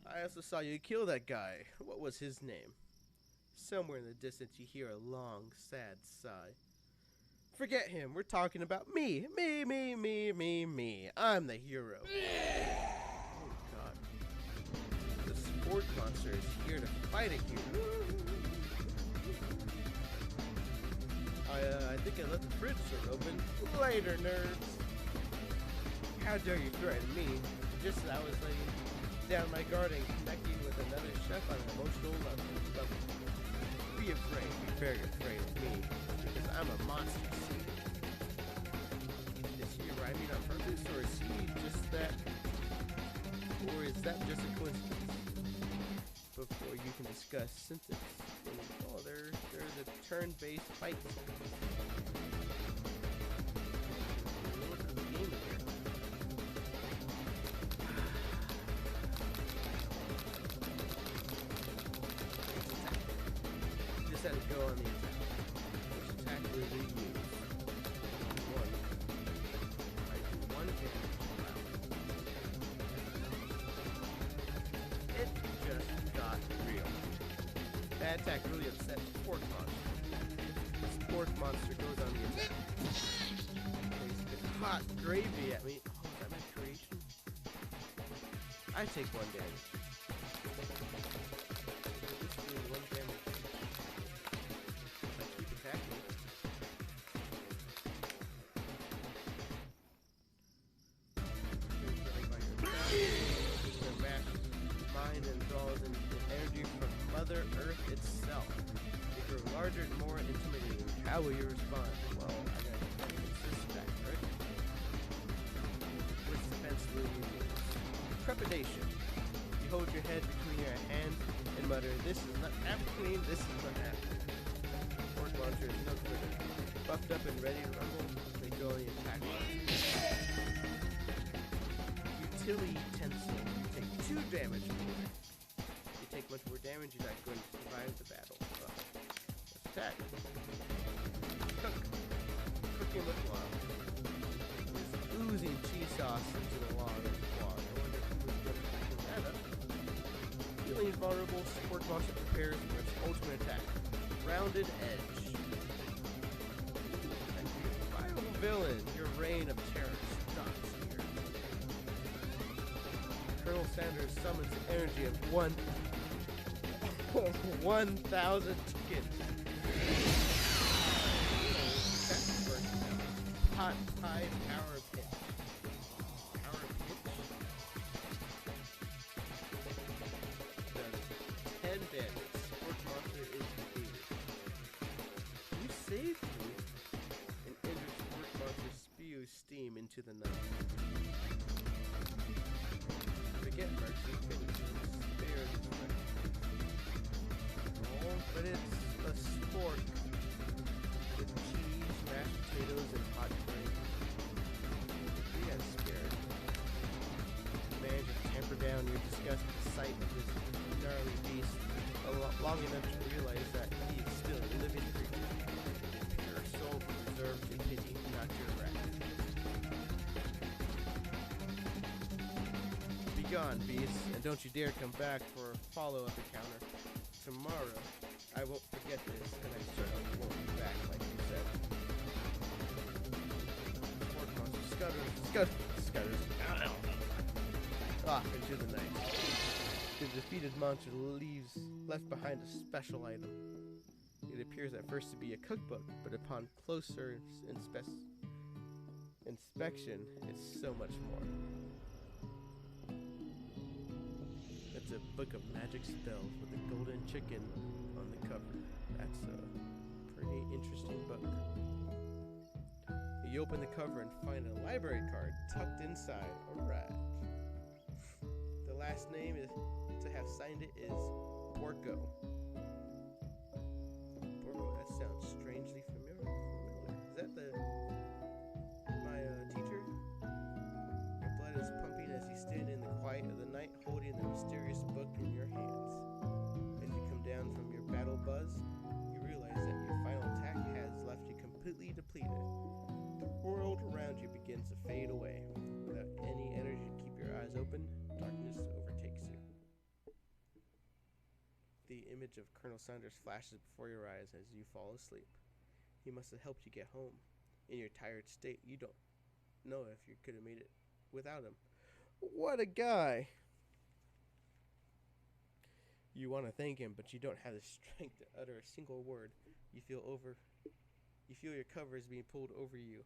I also saw you kill that guy. What was his name? Somewhere in the distance you hear a long, sad sigh. Forget him. We're talking about me. Me. I'm the hero. The sport monster is here to fight a hero. I think I left the fridge door open. Later, nerds. How dare you threaten me? Just as I was laying down my guard and connecting with another chef on an emotional level. Be afraid. Be very afraid of me. Because I'm a monster. Is he arriving on purpose, or is he just that? Or is that just a coincidence? Before you can discuss symptoms. Oh, there's a turn-based fight. Look at the game here. Just had to go on the attack. Which attack will we use? One. I do one hit. It just got real. That attack really upset the Sport Monster. The Sport Monster goes on the attack. It's hot gravy at me. Oh, is that my creation? I take one damage. This is doing one damage. I keep attacking. Mind and draws in energy from Mother Earth itself. If you're larger and more intimidating, how will you respond? Well, I gotta get this back, right? Which defense will you use? Prep trepidation. You hold your head between your hands and mutter, "This is not happening, this is not happening." Pork monster is no quitter. Buffed up and ready to rumble, they go on the attack line. Utility utensil. You take 2 damage. If you take much more damage, you're not going to survive the battle. Let's attack. Cook. Cooking with love. Oozing cheese sauce into the log. I wonder who was going to clean that up. Feeling vulnerable, Pork monster prepares for its ultimate attack. Rounded edge. And your final villain, your reign of terror stops here. Colonel Sanders summons the energy of 1,000 chickens. Hot pie power pit. Power pitch. Does 10 damage. Pork monster is defeated. You saved me. An injured Pork monster spews steam into the night. Forget mercy, couldn't spare the strength. Oh, but it's a spork with cheese, mashed potatoes, and hot drink. He has spirit. You manage to tamper down your disgust at the sight of this gnarly beast long enough to realize that he is still a living creature. Your soul deserves your pity, not your wrath. Be gone, beast, and don't you dare come back for a follow-up encounter. Tomorrow, I won't forget this, and I certainly won't be back like you said. Pork monster scutters off into the night. The defeated monster left behind a special item. It appears at first to be a cookbook, but upon closer inspection, it's so much more. It's a book of magic spells with a golden chicken on the cover. That's a pretty interesting book. You open the cover and find a library card tucked inside. Alright. The last name to have signed it is Porco. Porco, that sounds strangely familiar. Is that my teacher? Your blood is pumping as you stand in the quiet of the night, holding the mysterious book in your hands. As you come down from your battle buzz, you realize that your final attack has left you completely depleted. The world around you begins to fade away. Without any energy to keep your eyes open, darkness overtakes you. The image of Colonel Sanders flashes before your eyes as you fall asleep. He must have helped you get home. In your tired state, you don't know if you could have made it without him. What a guy! You want to thank him, but you don't have the strength to utter a single word. You feel your covers being pulled over you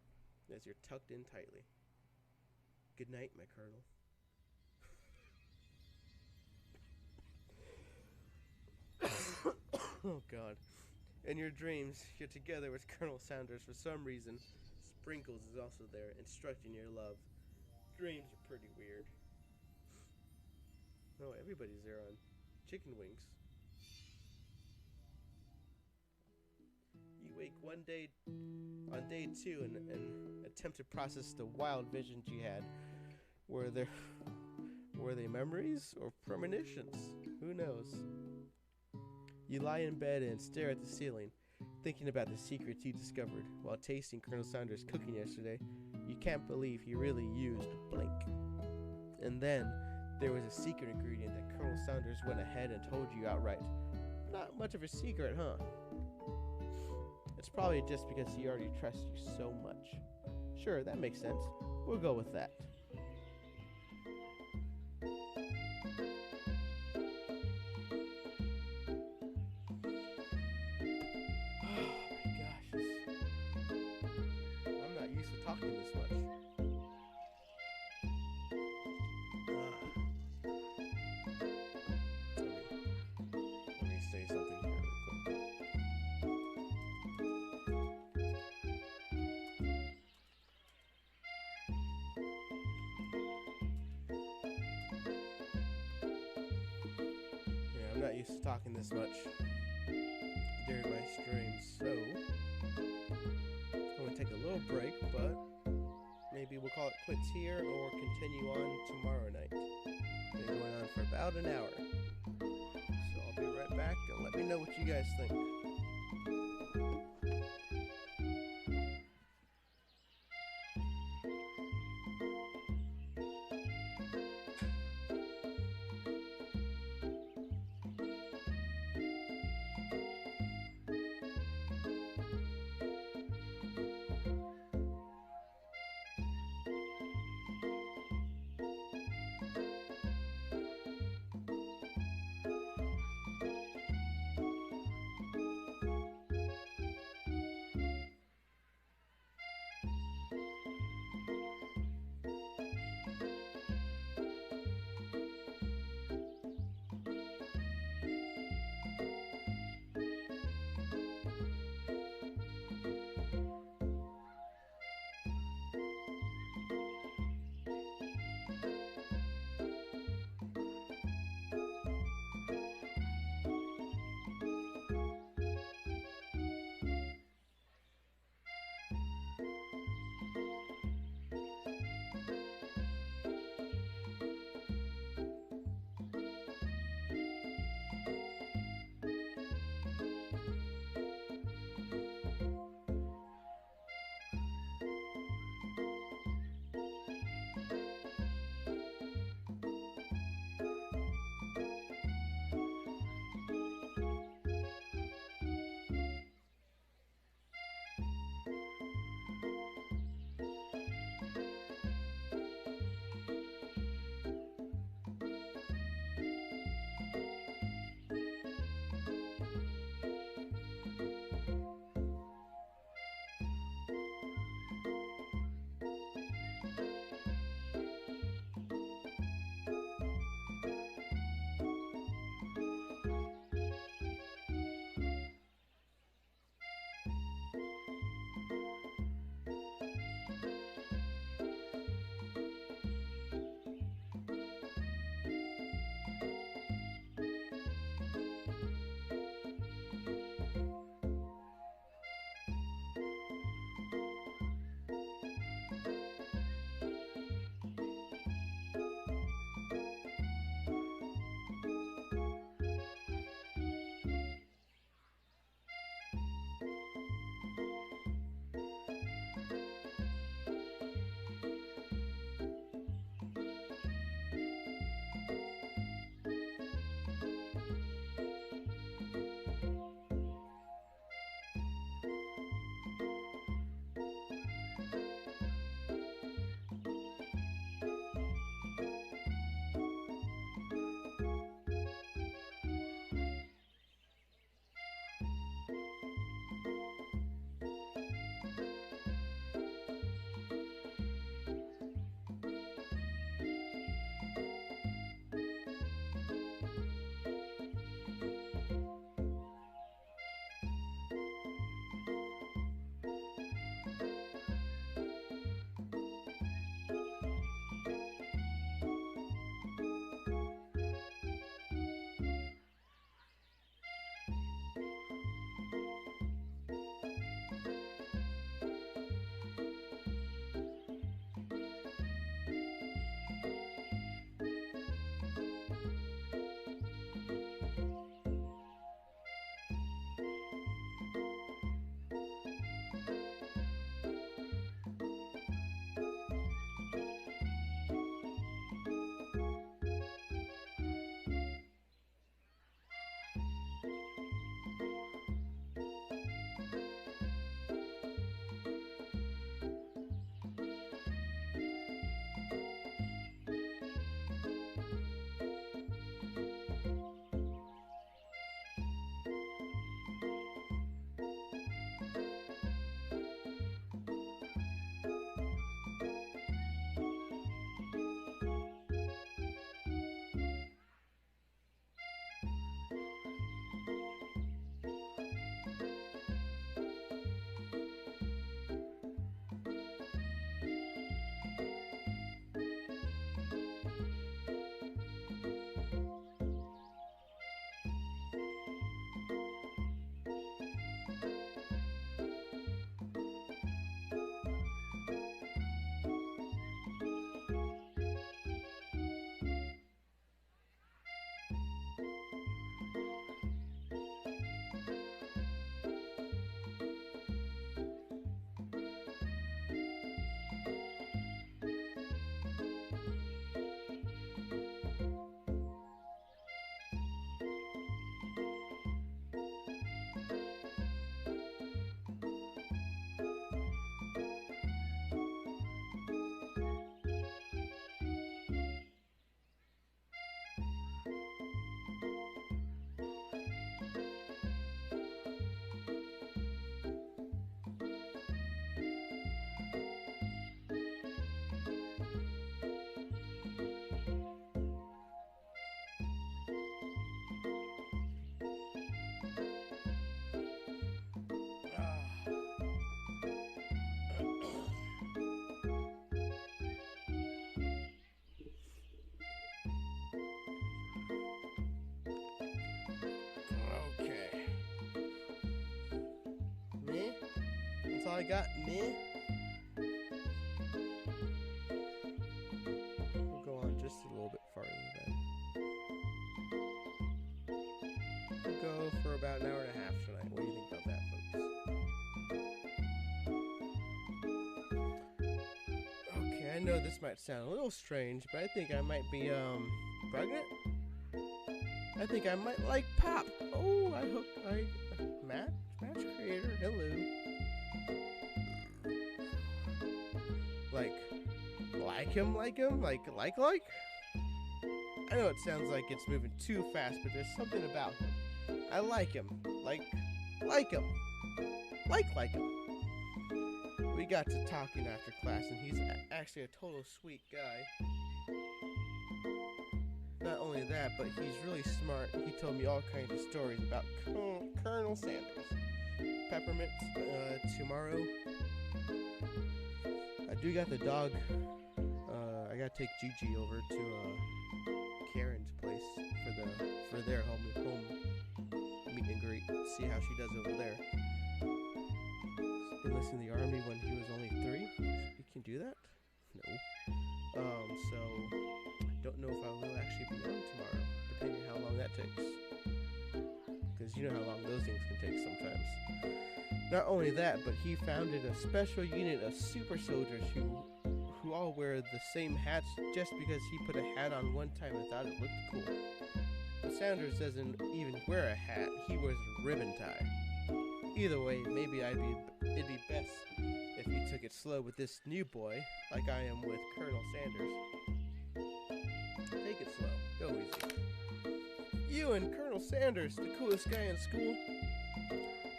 as you're tucked in tightly. Good night, my colonel. Oh God. In your dreams, you're together with Colonel Sanders. For some reason, Sprinkles is also there, instructing your love. Dreams are pretty weird. No, everybody's there on chicken wings. You wake one day, on day 2, and attempt to process the wild visions you had. Were they memories or premonitions? Who knows? You lie in bed and stare at the ceiling, thinking about the secrets you discovered while tasting Colonel Sanders' cooking yesterday. You can't believe he really used blank. And then there was a secret ingredient that Colonel Sanders went ahead and told you outright. Not much of a secret, huh? It's probably just because he already trusts you so much. Sure, that makes sense. We'll go with that. Talking this much. Let me say something here real quick. used to talking this much during my streams, so I'm gonna take a little break, but maybe we'll call it quits here or continue on tomorrow night. Been going on for about an hour, so I'll be right back and let me know what you guys think. I got. Meh. We'll go on just a little bit farther then. We'll go for about an hour and a half tonight. What do you think about that, folks? Okay, I know this might sound a little strange, but I think I might be pregnant. I think I might like pop. Oh, match creator. Hello. Like him, like. I know it sounds like it's moving too fast, but there's something about him. I like him. Like him. Like him. We got to talking after class, and he's actually a total sweet guy. Not only that, but he's really smart. He told me all kinds of stories about Colonel Sanders. Peppermint, tomorrow. I do got the dog. I gotta take Gigi over to Karen's place for their home meet and greet. See how she does over there. Enlisting the army when he was only 3. You can do that? No. So don't know if I will actually be on tomorrow, depending on how long that takes. Because you know how long those things can take sometimes. Not only that, but he founded a special unit of super soldiers who all wear the same hats just because he put a hat on one time and thought it looked cool. But Sanders doesn't even wear a hat, he wears a ribbon tie. Either way, maybe it'd be best if you took it slow with this new boy, like I am with Colonel Sanders. Take it slow. Go easy. You and Colonel Sanders, the coolest guy in school.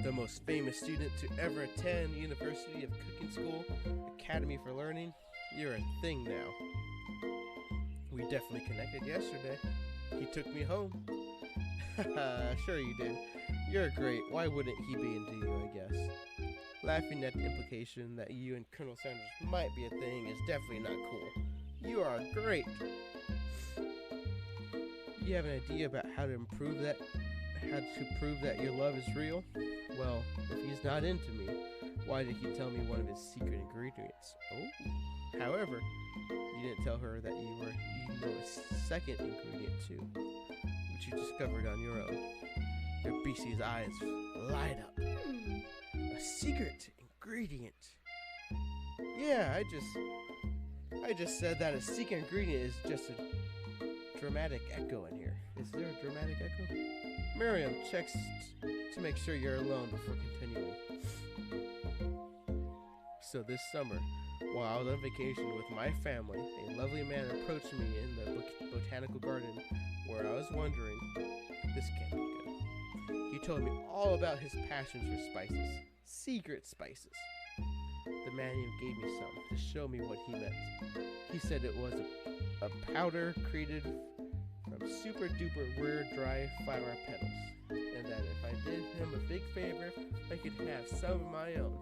The most famous student to ever attend University of Cooking School, Academy for Learning. You're a thing now. We definitely connected yesterday. He took me home. Sure you did. You're great. Why wouldn't he be into you, I guess? Laughing at the implication that you and Colonel Sanders might be a thing is definitely not cool. You are great. You have an idea about how to prove that your love is real? Well, if he's not into me, why did he tell me one of his secret ingredients? Oh. However, you didn't tell her that you know a second ingredient too, which you discovered on your own. Your beastie's eyes light up. A secret ingredient. Yeah, I just said that a secret ingredient is just a dramatic echo in here. Is there a dramatic echo? Miriam checks to make sure you're alone before continuing. So this summer, while I was on vacation with my family, a lovely man approached me in the botanical garden where I was wondering, this can't be good. He told me all about his passions for spices, secret spices. The man even gave me some to show me what he meant. He said it was a powder created from super duper rare dry flower petals, and that if I did him a big favor, I could have some of my own.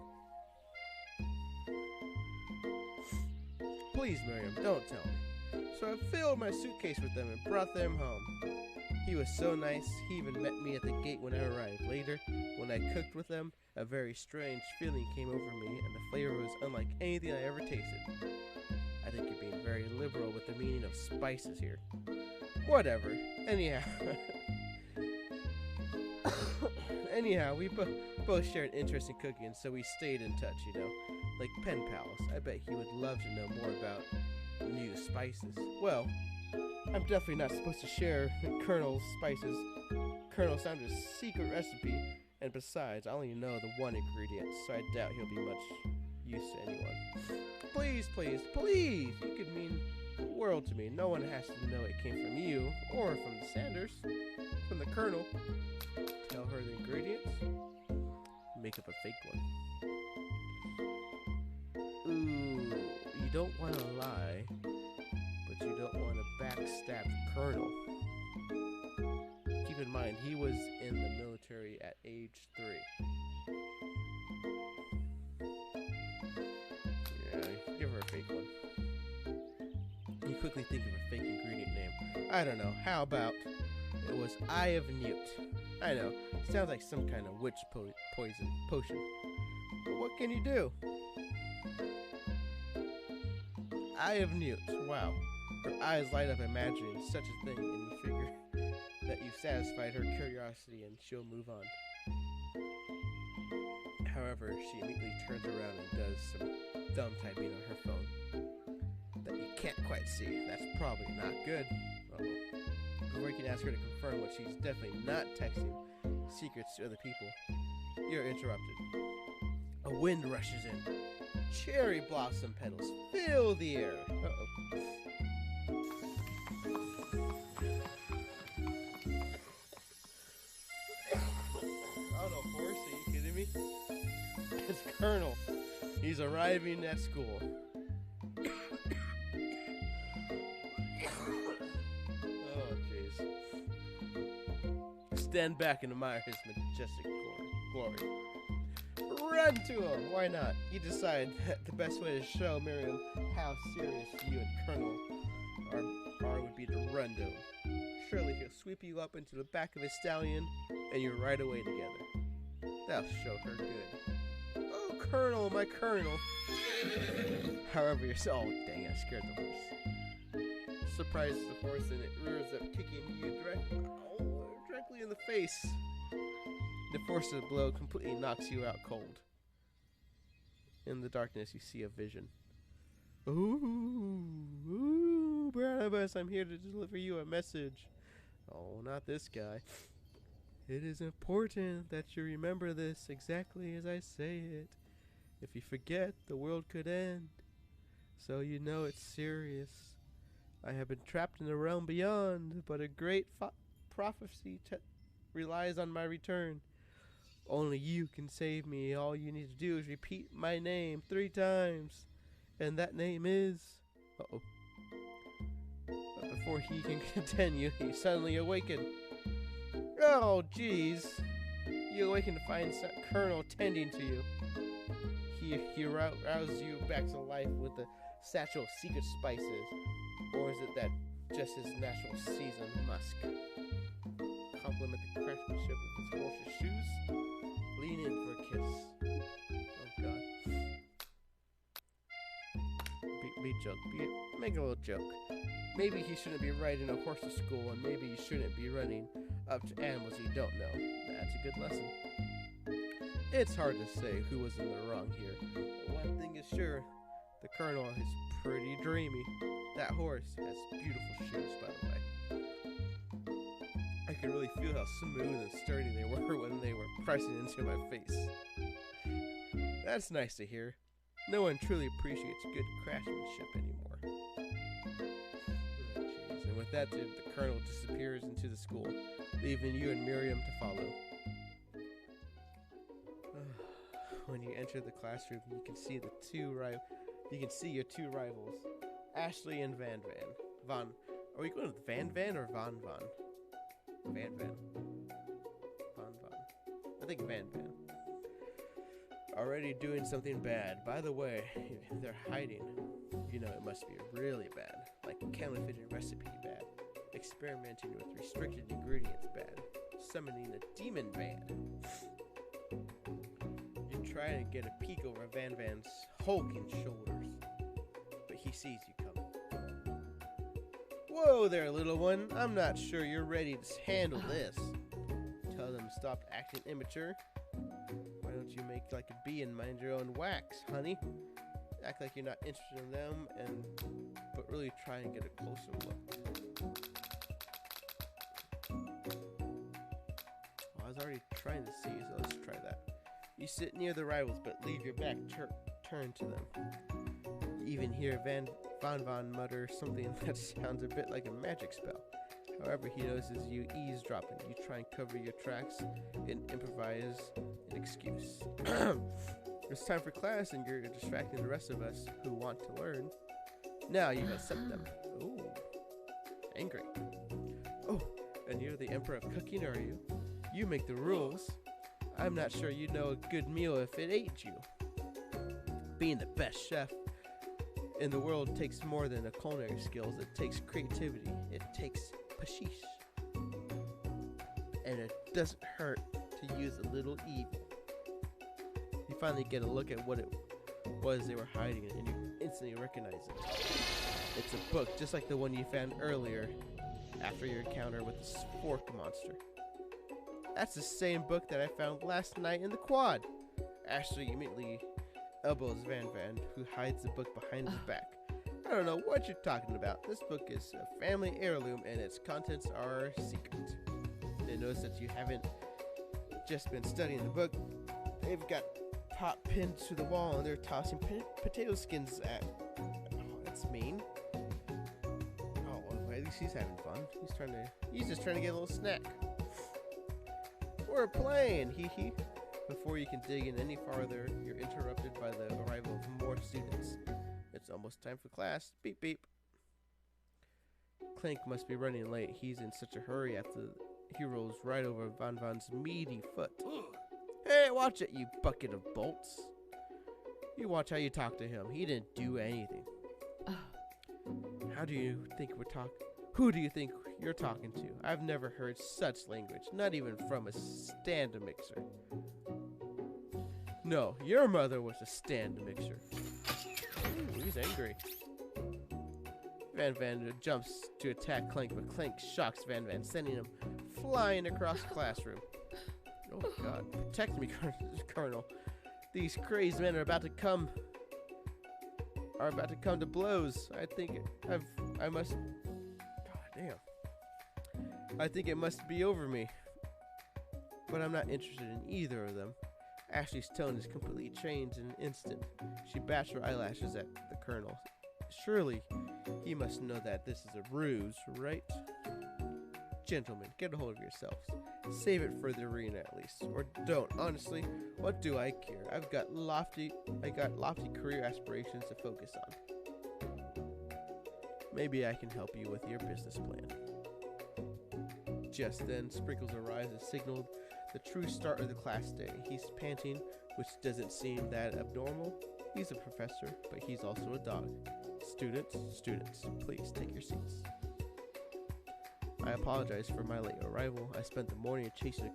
Please, Miriam, don't tell me. So I filled my suitcase with them and brought them home. He was so nice, he even met me at the gate when I arrived. Later, when I cooked with them, a very strange feeling came over me, and the flavor was unlike anything I ever tasted. I think you're being very liberal with the meaning of spices here. Whatever. Anyhow, we both shared an interest in cooking, so we stayed in touch, like pen pals. I bet he would love to know more about new spices. Well, I'm definitely not supposed to share Colonel Sanders' secret recipe, and besides, I only know the one ingredient, so I doubt he'll be much use to anyone. Please, please, please! You could mean the world to me. No one has to know it came from you, or from the Sanders, from the Colonel. Tell her the ingredients. Make up a fake one. Ooh, you don't want to lie, but you don't want to backstab the Colonel. Keep in mind, he was in the military at age 3. Yeah, give her a fake one. You quickly think of a fake ingredient name. I don't know, how about it was Eye of Newt? I know, sounds like some kind of witch potion. But what What can you do? Eye of Newt. Wow. Her eyes light up imagining such a thing, and you figure that you've satisfied her curiosity and she'll move on. However, she immediately turns around and does some dumb typing on her phone that you can't quite see. That's probably not good. Before you can ask her to confirm what she's definitely not texting secrets to other people, you're interrupted. A wind rushes in. Cherry blossom petals fill the air. Uh-oh. Oh, no, horse, are you kidding me? It's Colonel. He's arriving at school. Oh, jeez. Stand back and admire his majestic glory. Run to him! Why not? You decide that the best way to show Miriam how serious you and Colonel are would be to run to him. Surely he'll sweep you up into the back of his stallion, and you're right away together. That'll show her good. Oh, Colonel, my Colonel! However, you're so... Oh, dang, I scared the horse. Surprises the horse, and it rears up, kicking you directly in the face. The force of the blow completely knocks you out cold. In the darkness, you see a vision. Ooh, Barnabas, I'm here to deliver you a message. Oh, not this guy. It is important that you remember this exactly as I say it. If you forget, the world could end. So you know it's serious. I have been trapped in the realm beyond, but a great prophecy relies on my return. Only you can save me. All you need to do is repeat my name 3 times. And that name is... Uh-oh. But before he can continue, he suddenly awakened. Oh, jeez. You awaken to find Colonel tending to you. He rouses you back to life with the satchel of secret spices. Or is it that just his natural seasoned musk? Compliment the craftsmanship of his horse's shoes. Lean in for a kiss. Oh, God. Be joke. Make a little joke. Maybe he shouldn't be riding a horse to school, and maybe he shouldn't be running up to animals you don't know. That's a good lesson. It's hard to say who was in the wrong here. But one thing is sure, the Colonel is pretty dreamy. That horse has beautiful shoes, by the way. I can really feel how smooth and sturdy they were when they were pressing into my face. That's nice to hear. No one truly appreciates good craftsmanship anymore. Oh, jeez. And with that, the Colonel disappears into the school, leaving you and Miriam to follow. When you enter the classroom, you can see your 2 rivals, Ashley and Van. Are we going with Van or Van? Van. I think Van. Already doing something bad. By the way, they're hiding. You know it must be really bad. Like counterfeiting recipe bad. Experimenting with restricted ingredients bad. Summoning a demon bad. You try to get a peek over Van's hulking shoulders. But he sees you coming. Whoa there, little one. I'm not sure you're ready to handle this. Tell them to stop acting immature. Why don't you make like a bee and mind your own wax, honey? Act like you're not interested in them, but really try and get a closer look. Well, I was already trying to see, so let's try that. You sit near the rivals, but leave your back turned to them. You even hear Van mutter something that sounds a bit like a magic spell. However, he notices you eavesdropping. You try and cover your tracks and improvise an excuse. It's time for class, and you're distracting the rest of us who want to learn. Now you accept them. Ooh, angry. Oh, and you're the emperor of cooking, are you? You make the rules. I'm not sure you'd know a good meal if it ate you. Being the best chef in the world takes more than a culinary skills. It takes creativity. It takes pashish. And it doesn't hurt to use a little evil. You finally get a look at what it was they were hiding, and you instantly recognize it. It's a book just like the one you found earlier after your encounter with the fork monster. That's the same book that I found last night in the quad. Ashley immediately elbows Van Van, who hides the book behind his back. I don't know what you're talking about. This book is a family heirloom and its contents are secret. They notice that you haven't just been studying the book. They've got pop pinned to the wall and they're tossing potato skins at. Oh, that's mean. Oh, well, at least he's having fun. He's just trying to get a little snack. We're playing, hee hee. Before you can dig in any farther, you're interrupted by the arrival of more students. It's almost time for class. Beep beep. Clink must be running late. He's in such a hurry after he rolls right over Van Van's meaty foot. Hey, watch it, you bucket of bolts. You watch how you talk to him. He didn't do anything. How do you think we're talking? Who do you think you're talking to? I've never heard such language, not even from a stand-mixer. No, your mother was a stand-mixer. Ooh, he's angry. Van Van jumps to attack Clink, but Clink shocks Van Van, sending him flying across the classroom. Oh God, protect me, Colonel. These crazed men are about to come to blows. I must. God damn. I think it must be over me. But I'm not interested in either of them. Ashley's tone is completely changed in an instant. She bats her eyelashes at the Colonel. Surely, he must know that this is a ruse, right? Gentlemen, get a hold of yourselves. Save it for the arena at least. Or don't. Honestly, what do I care? I got lofty career aspirations to focus on. Maybe I can help you with your business plan. Just then, Sprinkles arrives and signaled the true start of the class day. He's panting, which doesn't seem that abnormal. He's a professor, but he's also a dog. Students, please take your seats. I apologize for my late arrival. I spent the morning chasing a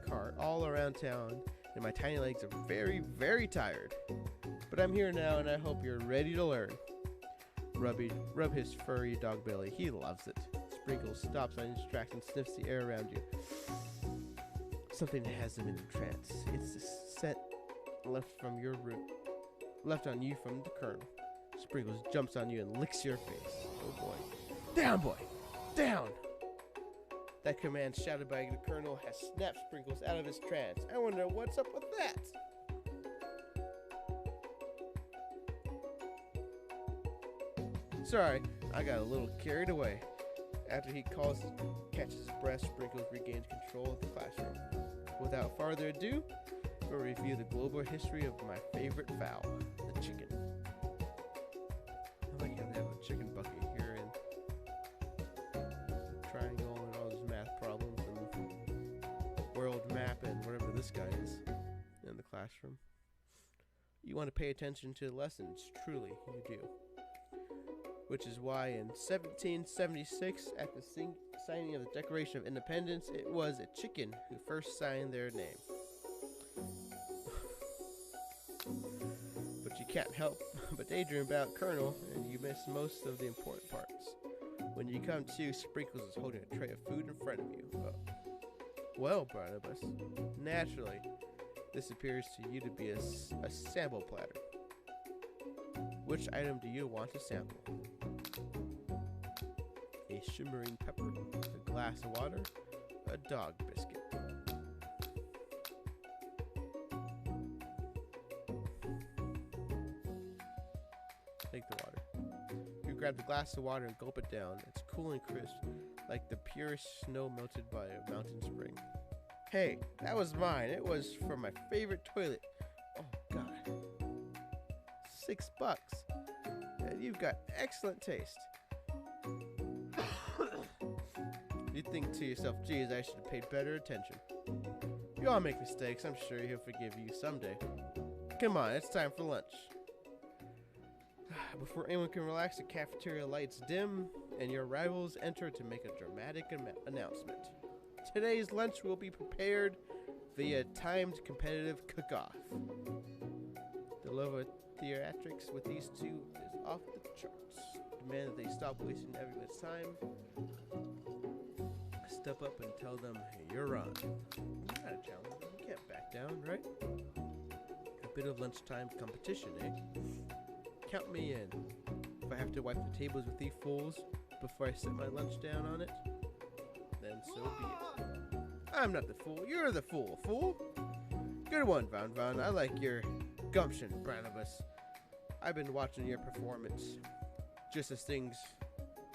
car all around town, and my tiny legs are very, very tired. But I'm here now, and I hope you're ready to learn. Rub his furry dog belly. He loves it. Sprinkles stops on his tracks and sniffs the air around you. Something has him in a trance. It's the scent left on you from the Colonel. Sprinkles jumps on you and licks your face. Oh boy. Down, boy! Down! That command shouted by the Colonel has snapped Sprinkles out of his trance. I wonder what's up with that? Sorry, I got a little carried away. After he catches his breath, Sprinkles regains control of the classroom. Without further ado, we'll review the global history of my favorite fowl, the chicken. I like how they have a chicken bucket here and triangle and all these math problems and world map and whatever this guy is in the classroom. You want to pay attention to the lessons, truly, you do. Which is why in 1776, at the signing of the Declaration of Independence, it was a chicken who first signed their name. But you can't help but daydream about Colonel, and you miss most of the important parts. When you come to, Sprinkles is holding a tray of food in front of you. Well, Barnabas, naturally, this appears to you to be a sample platter. Which item do you want to sample? A shimmering pepper, a glass of water, a dog biscuit. Take the water. You grab the glass of water and gulp it down. It's cool and crisp, like the purest snow melted by a mountain spring. Hey, that was mine. It was from my favorite toilet. Oh, God. $6. And you've got excellent taste. You think to yourself, geez, I should have paid better attention. You all make mistakes. I'm sure he'll forgive you someday. Come on, it's time for lunch. Before anyone can relax, the cafeteria lights dim, and your rivals enter to make a dramatic announcement. Today's lunch will be prepared via timed competitive cook-off. The love of theatrics with these two is off the charts. Demand that they stop wasting everyone's time. Step up and tell them, hey, you're on. You gotta challenge them. You can't back down, right? A bit of lunchtime competition, eh? Count me in. If I have to wipe the tables with these fools before I set my lunch down on it, then so be it. I'm not the fool. You're the fool, fool. Good one, Van Van. I like your gumption, Barnabas. I've been watching your performance. Just as things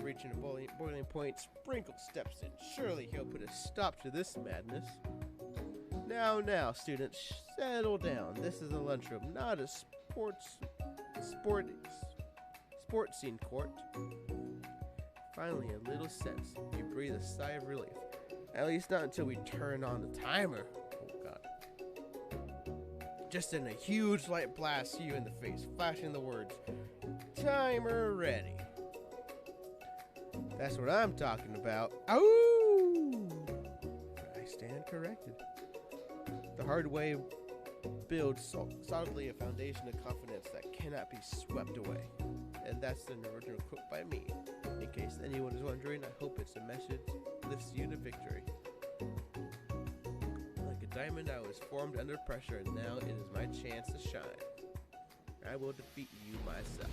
reaching a boiling point, Sprinkle steps in. Surely he'll put a stop to this madness. Now, students, settle down. This is a lunchroom, not a sports scene court. Finally, a little sense. You breathe a sigh of relief. At least not until we turn on the timer. Oh, God. Just then a huge light blasts you in the face, flashing the words, timer ready. That's what I'm talking about. Oh! I stand corrected. The hard way builds solidly a foundation of confidence that cannot be swept away. And that's an original quote by me. In case anyone is wondering, I hope it's a message that lifts you to victory. Like a diamond, I was formed under pressure, and now it is my chance to shine. I will defeat you myself.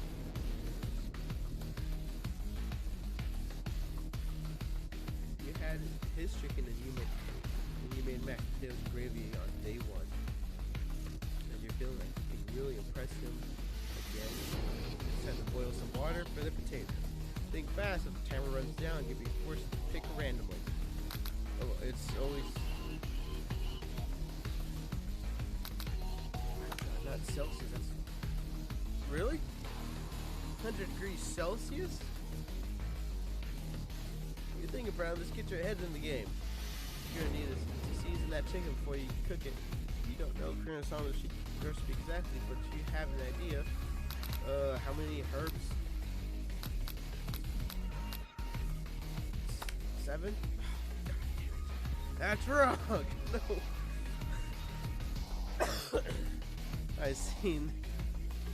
You had his chicken and you made mac potatoes gravy on day one. And you're feeling like you can really impress him again. It's time to boil some water for the potatoes. Think fast if the timer runs down, you'll be forced to pick randomly. Oh, it's always not Celsius. That's really 100 degrees Celsius. You're thinking, Brown. Let's get your heads in the game. You're gonna need to season that chicken before you cook it. You don't know Korean recipe exactly, but you have an idea. How many herbs? 7? That's wrong. No. I've seen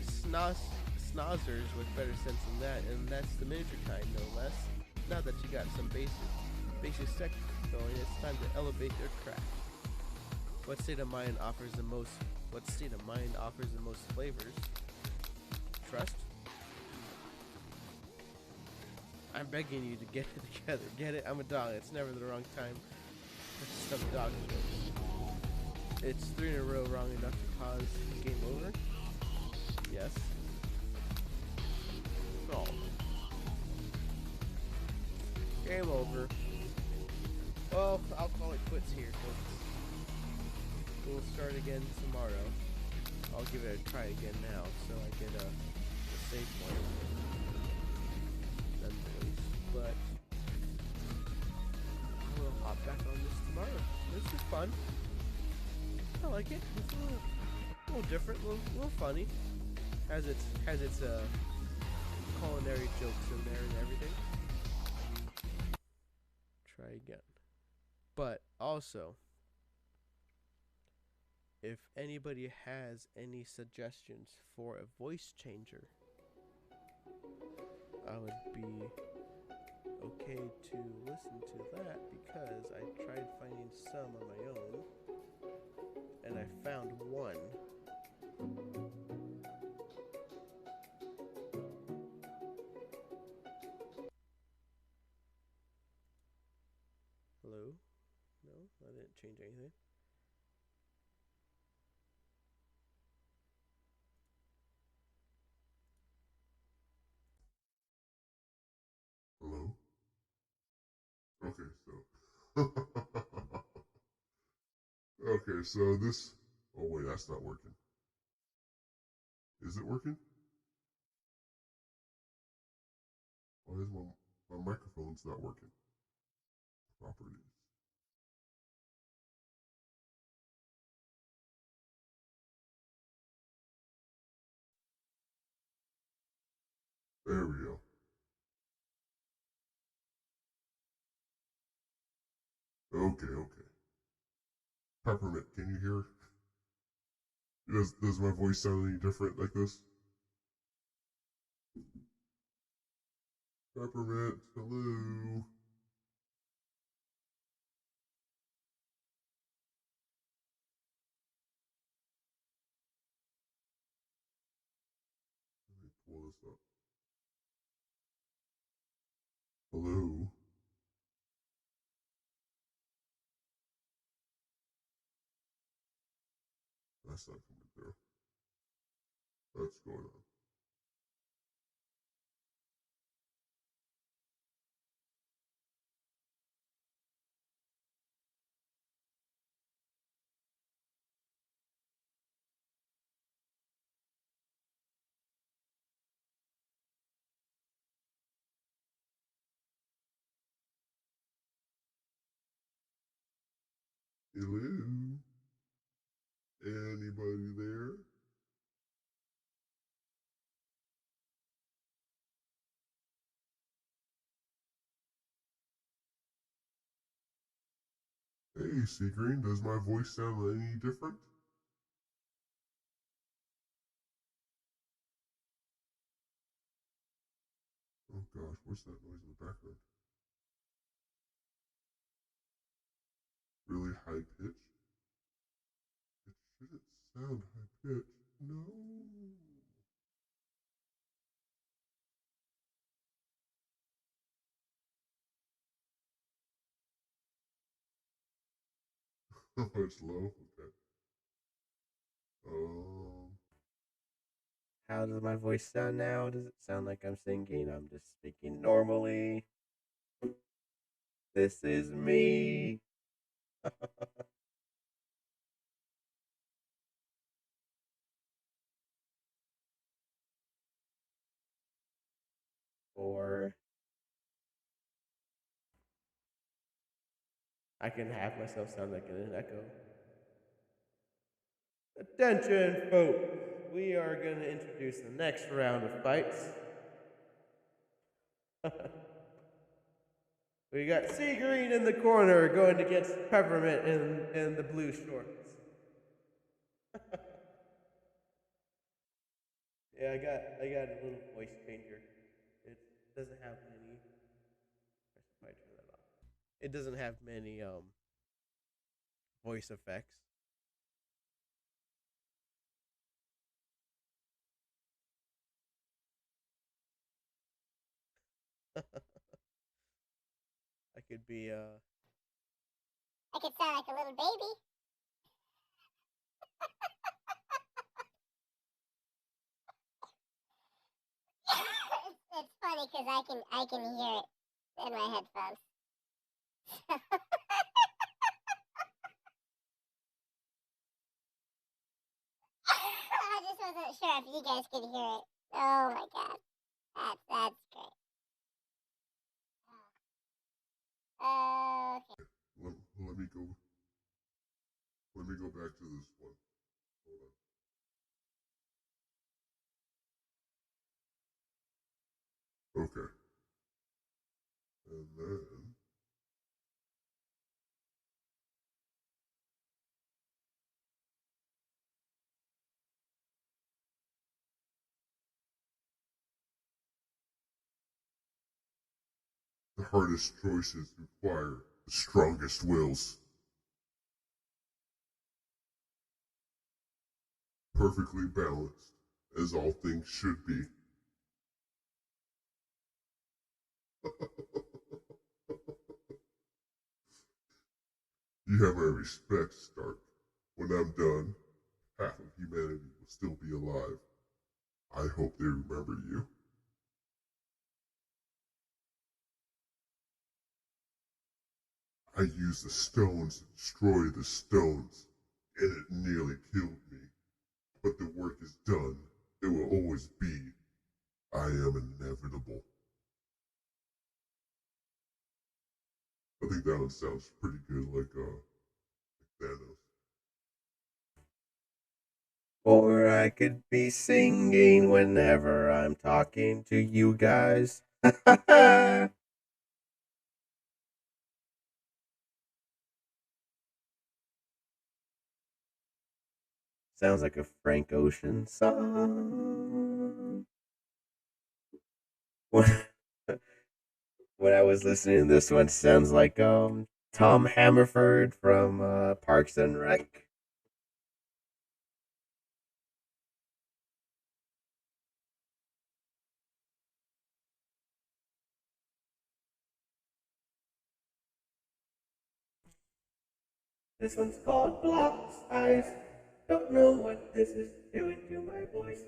snozzers with better sense than that, and that's the miniature kind, no less. Now that you got some basic tech going, it's time to elevate your craft. What state of mind offers the most flavors? Trust? I'm begging you to get it together. Get it? I'm a dog. It's never the wrong time for some dog jokes. It's 3 in a row wrong enough to cause game over? Yes. Oh. Game over. Well, I'll call it quits here, folks. We'll start again tomorrow. I'll give it a try again now, so I get a save point. But I will hop back on this tomorrow. This is fun. I like it. It's a little different, a little funny. Has its culinary jokes in there and everything. Try again. But also, if anybody has any suggestions for a voice changer, I would be okay to listen to that, because I tried finding some on my own and I found one. Hello? No, I didn't change anything.
Hello? Okay, so. Okay, so this. Oh, wait, that's not working. Is it working? Why is my microphone's not working? Properties. There we go. Okay, okay. Peppermint, can you hear? Does my voice sound any different like this? Peppermint, hello. Let me pull this up. Hello. That's not coming through. What's going on? Hello. Anybody there? Hey, Sea Green, does my voice sound any different? Oh gosh, what's that noise in the background? Really high pitch? It shouldn't sound high pitch. No. Oh, it's low? Okay. Um,
How does my voice sound now? Does it sound like I'm singing? I'm just speaking normally. This is me. Or I can have myself sound like in an echo. Attention, folks. We are going to introduce the next round of fights. We got Sea Green in the corner going against Peppermint in the blue shorts. Yeah, I got a little voice changer. It doesn't have many. I should probably turn that off. It doesn't have many voice effects. I could be
I could sound like a little baby. It's funny because I can hear it in my headphones. I just wasn't sure if you guys could hear it. Oh my god, that's great. Okay.
let me go. Let me go back to this one. Hold on. Okay. And then the hardest choices require the strongest wills. Perfectly balanced, as all things should be. You have my respect, Stark. When I'm done, half of humanity will still be alive. I hope they remember you. I used the stones to destroy the stones, and it nearly killed me. But the work is done. It will always be. I am inevitable. I think that one sounds pretty good, like Thanos.
or I could be singing whenever I'm talking to you guys. Sounds like a Frank Ocean song. When when I was listening to this one, sounds like Tom Hammerford from Parks and Rec. This one's called Blocks Eyes. Don't know what this is doing to my voice.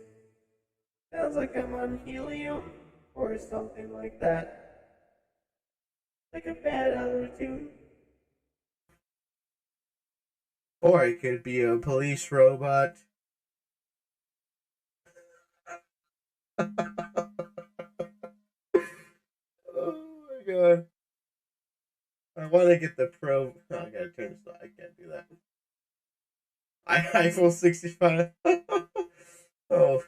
Sounds like I'm on helium or something like that. Like a bad altitude. Or it could be a police robot. Oh my god. I want to get the pro. Oh, I gotta turn this off. I can't do that. iPhone 65. Oh,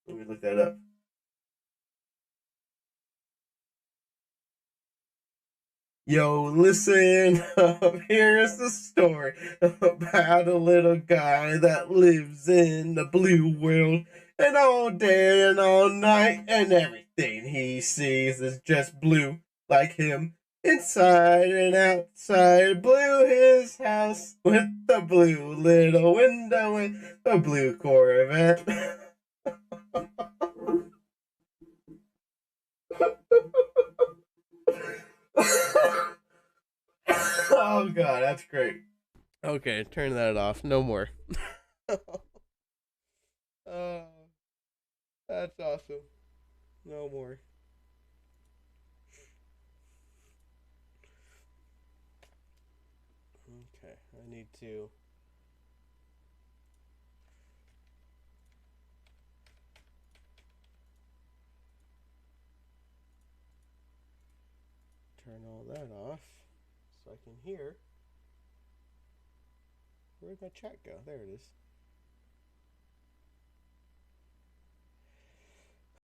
let me look that up. Yo, listen up. Here's the story about a little guy that lives in the blue world. And all day and all night, and everything he sees is just blue, like him. Inside and outside, blue his house with the blue little window and the blue Corvette. Oh god, that's great. Okay, turn that off. No more. Oh, that's awesome. No more. Okay, I need to turn all that off so I can hear. Where'd my chat go? There it is.